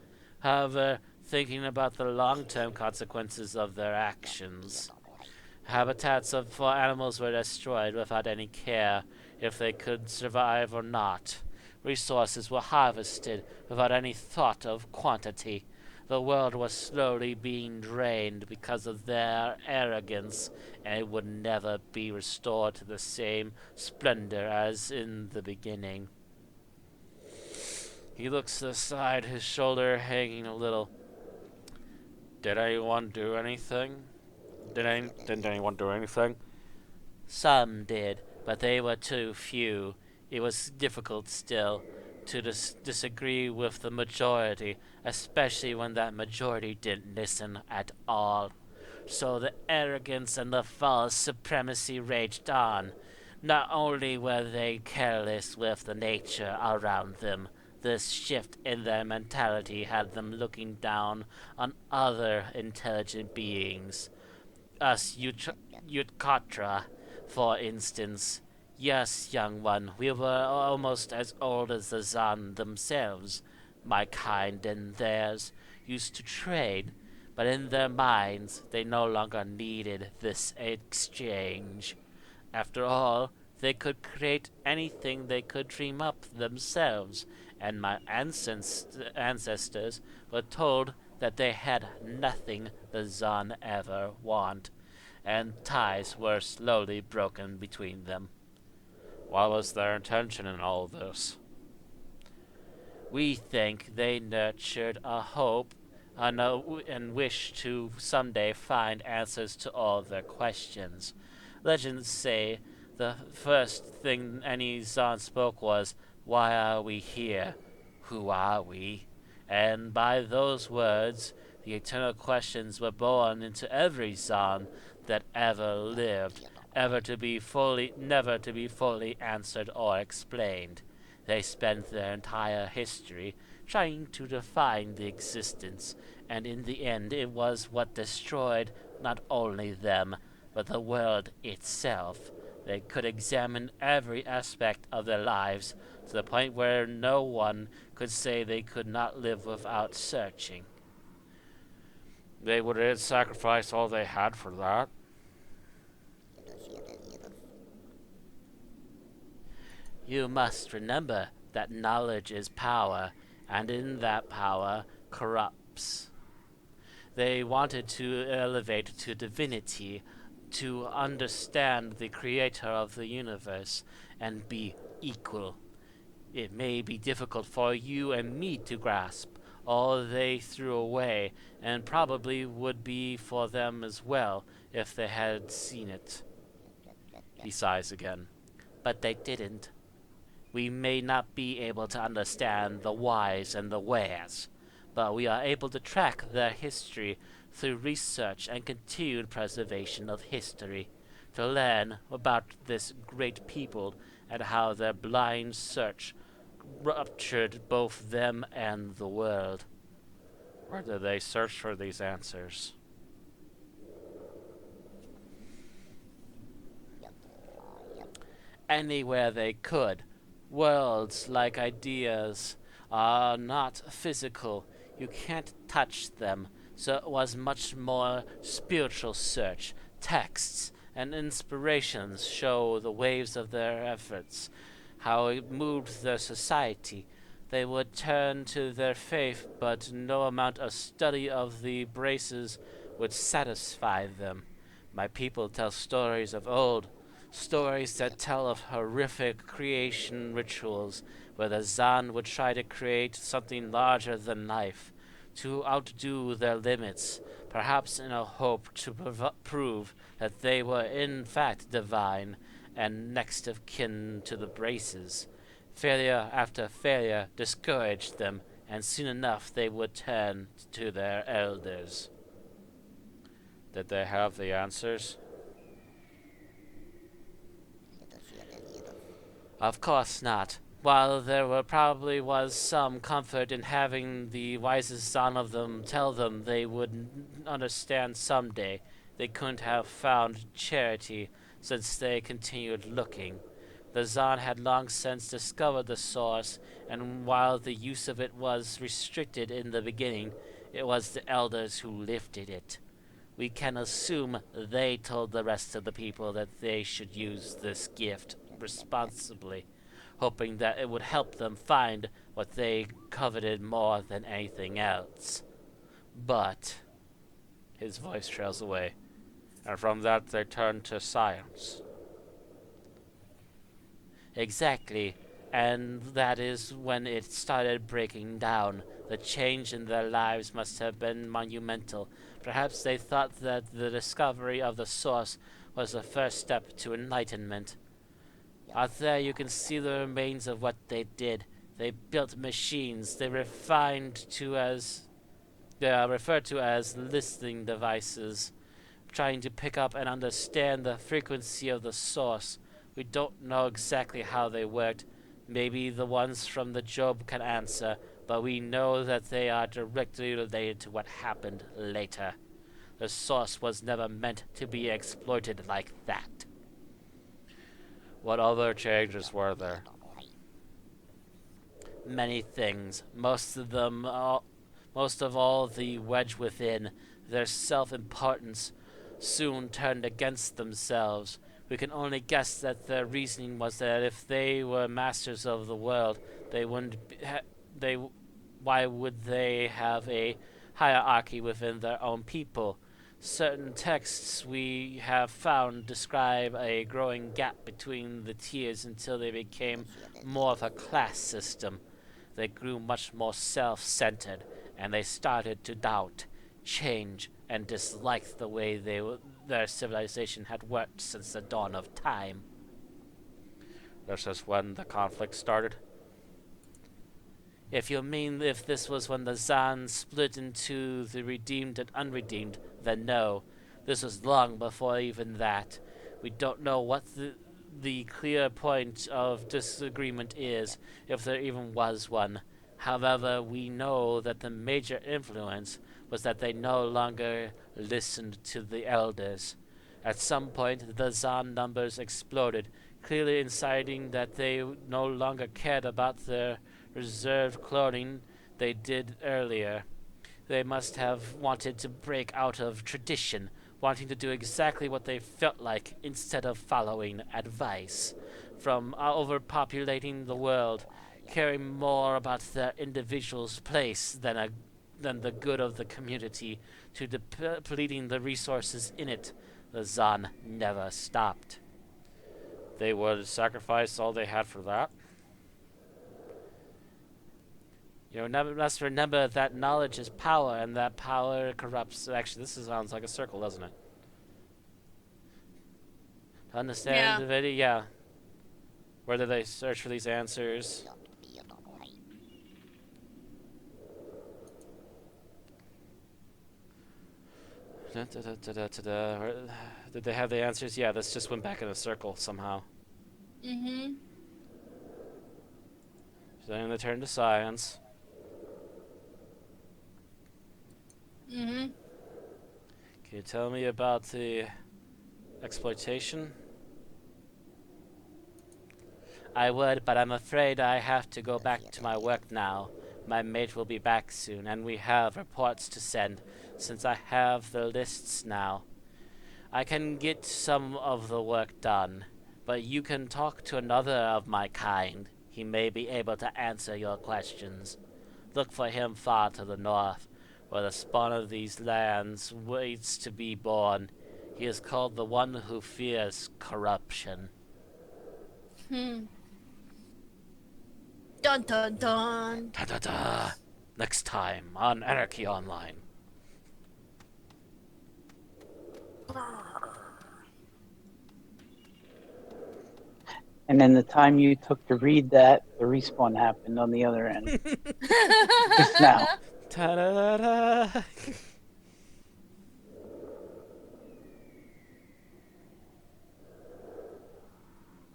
However, thinking about the long-term consequences of their actions. Habitats for animals were destroyed without any care if they could survive or not. Resources were harvested without any thought of quantity. The world was slowly being drained because of their arrogance, and it would never be restored to the same splendor as in the beginning. He looks aside, his shoulder hanging a little. Did anyone do anything? Didn't anyone do anything? Some did, but they were too few. It was difficult still to disagree with the majority, especially when that majority didn't listen at all. So the arrogance and the false supremacy raged on. Not only were they careless with the nature around them, this shift in their mentality had them looking down on other intelligent beings. Us Yutkatra, for instance. Yes, young one, we were almost as old as the Zan themselves. My kind and theirs used to trade, but in their minds they no longer needed this exchange. After all, they could create anything they could dream up themselves, and my ancestors were told that they had nothing the Zan ever want, and ties were slowly broken between them. What was their intention in all this? We think they nurtured a hope and wish to someday find answers to all their questions. Legends say the first thing any Zan spoke was, "Why are we here? Who are we?" And by those words, the eternal questions were born into every Zan that ever lived, never to be fully answered or explained. They spent their entire history trying to define the existence, and in the end it was what destroyed not only them, but the world itself. They could examine every aspect of their lives to the point where no one could say they could not live without searching. They would sacrifice all they had for that. You must remember that knowledge is power, and in that power corrupts. They wanted to elevate to divinity, to understand the creator of the universe, and be equal. It may be difficult for you and me to grasp all they threw away, and probably would be for them as well if they had seen it. He sighs again. But they didn't. We may not be able to understand the whys and the wheres, but we are able to track their history through research and continued preservation of history, to learn about this great people and how their blind search ruptured both them and the world. Where did they search for these answers? Anywhere they could. Worlds, like ideas, are not physical. You can't touch them, so it was much more spiritual search, texts and inspirations show the waves of their efforts, how it moved their society. They would turn to their faith, but no amount of study of the braces would satisfy them. My people tell stories of old, stories that tell of horrific creation rituals, where the Zan would try to create something larger than life, to outdo their limits, perhaps in a hope to prove that they were in fact divine and next of kin to the braces. Failure after failure discouraged them, and soon enough they would turn to their elders. Did they have the answers? Of course not. While probably was some comfort in having the wisest son of them tell them they would understand someday, they couldn't have found charity since they continued looking. The Zan had long since discovered the source, and while the use of it was restricted in the beginning, it was the elders who lifted it. We can assume they told the rest of the people that they should use this gift responsibly, hoping that it would help them find what they coveted more than anything else. But his voice trails away, and from that they turn to science. Exactly, and that is when it started breaking down. The change in their lives must have been monumental. Perhaps they thought that the discovery of the source was the first step to enlightenment. Out there you can see the remains of what they did. They built machines they are referred to as listening devices, trying to pick up and understand the frequency of the source. We don't know exactly how they worked. Maybe the ones from the Job can answer, but we know that they are directly related to what happened later. The source was never meant to be exploited like that. What other changes were there? Many things. Most of all, the wedge within, their self-importance, soon turned against themselves. We can only guess that their reasoning was that if they were masters of the world, they wouldn't. Why would they have a hierarchy within their own people? Certain texts we have found describe a growing gap between the tiers until they became more of a class system. They grew much more self-centered, and they started to doubt, change, and dislike the way their civilization had worked since the dawn of time. This is when the conflict started? If you mean if this was when the Zan split into the redeemed and unredeemed, then no. This was long before even that. We don't know what the clear point of disagreement is, if there even was one. However, we know that the major influence was that they no longer listened to the elders. At some point, the Zan numbers exploded, clearly inciting that they no longer cared about their reserved clothing they did earlier. They must have wanted to break out of tradition, wanting to do exactly what they felt like instead of following advice. From overpopulating the world, caring more about their individual's place than the good of the community, to depleting the resources in it, the Zan never stopped. They would sacrifice all they had for that? You must remember that knowledge is power, and that power corrupts. Actually, this sounds like a circle, doesn't it? To understand the video, yeah. Where do they search for these answers? Did they have the answers? Yeah, this just went back in a circle somehow. Mm-hmm. So then they turn to science. Mm-hmm. Can you tell me about the exploitation? I would, but I'm afraid I have to go back to my work now. My mate will be back soon, and we have reports to send, since I have the lists now. I can get some of the work done, but you can talk to another of my kind. He may be able to answer your questions. Look for him far to the north, where the spawn of these lands waits to be born. He is called the one who fears corruption. Hmm. Dun dun dun. Da da da! Next time on Anarchy Online. And then the time you took to read that, the respawn happened on the other end. Just now. Ta da da!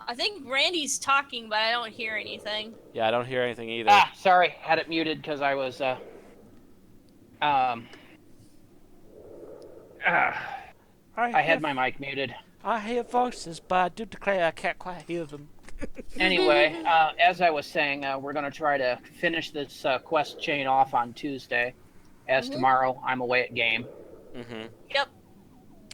I think Randy's talking, but I don't hear anything. Yeah, I don't hear anything either. Ah, sorry, had it muted because I was I had my mic muted. I hear voices, but I do declare I can't quite hear them. Anyway, as I was saying, we're going to try to finish this quest chain off on Tuesday, as tomorrow I'm away at game. Mm-hmm. Yep.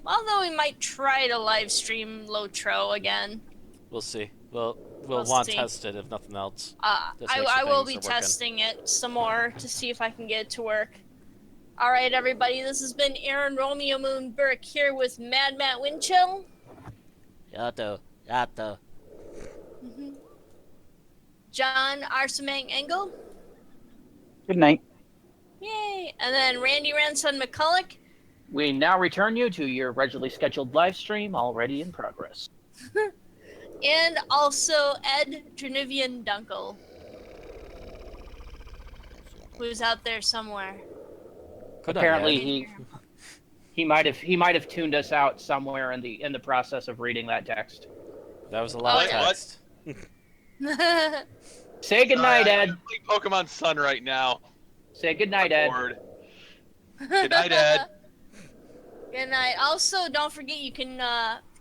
Although we might try to live stream Lotro again. We'll see. We'll We'll want to see. test it if nothing else. Just make sure I will things be are working. testing it some more to see if I can get it to work. All right, everybody. This has been Aaron Romeo Moon Burke here with Mad Matt Winchell. Yutto. John Arsamang Engel. Good night. Yay. And then Randy Ranson McCulloch. We now return you to your regularly scheduled live stream, already in progress. And also Ed Drenivian Dunkel, who's out there somewhere. Good on Apparently, you. he might have tuned us out somewhere in the process of reading that text. That was a lot of What? text. Say goodnight, Sorry, Ed. I'm playing Pokemon Sun right now. Say goodnight, I'm Ed. bored. Good night, Ed. Good night. Also, don't forget you can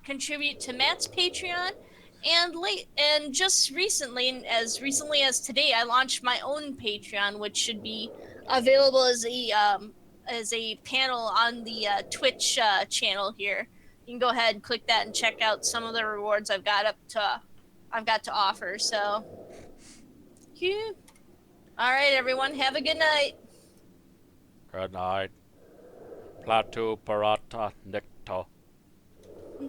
contribute to Matt's Patreon, and just recently as today, I launched my own Patreon, which should be available as a panel on the Twitch channel here. You can go ahead and click that and check out some of the rewards I've got to offer. So, cute. All right, everyone, have a good night. Good night. Plato Parata Necto.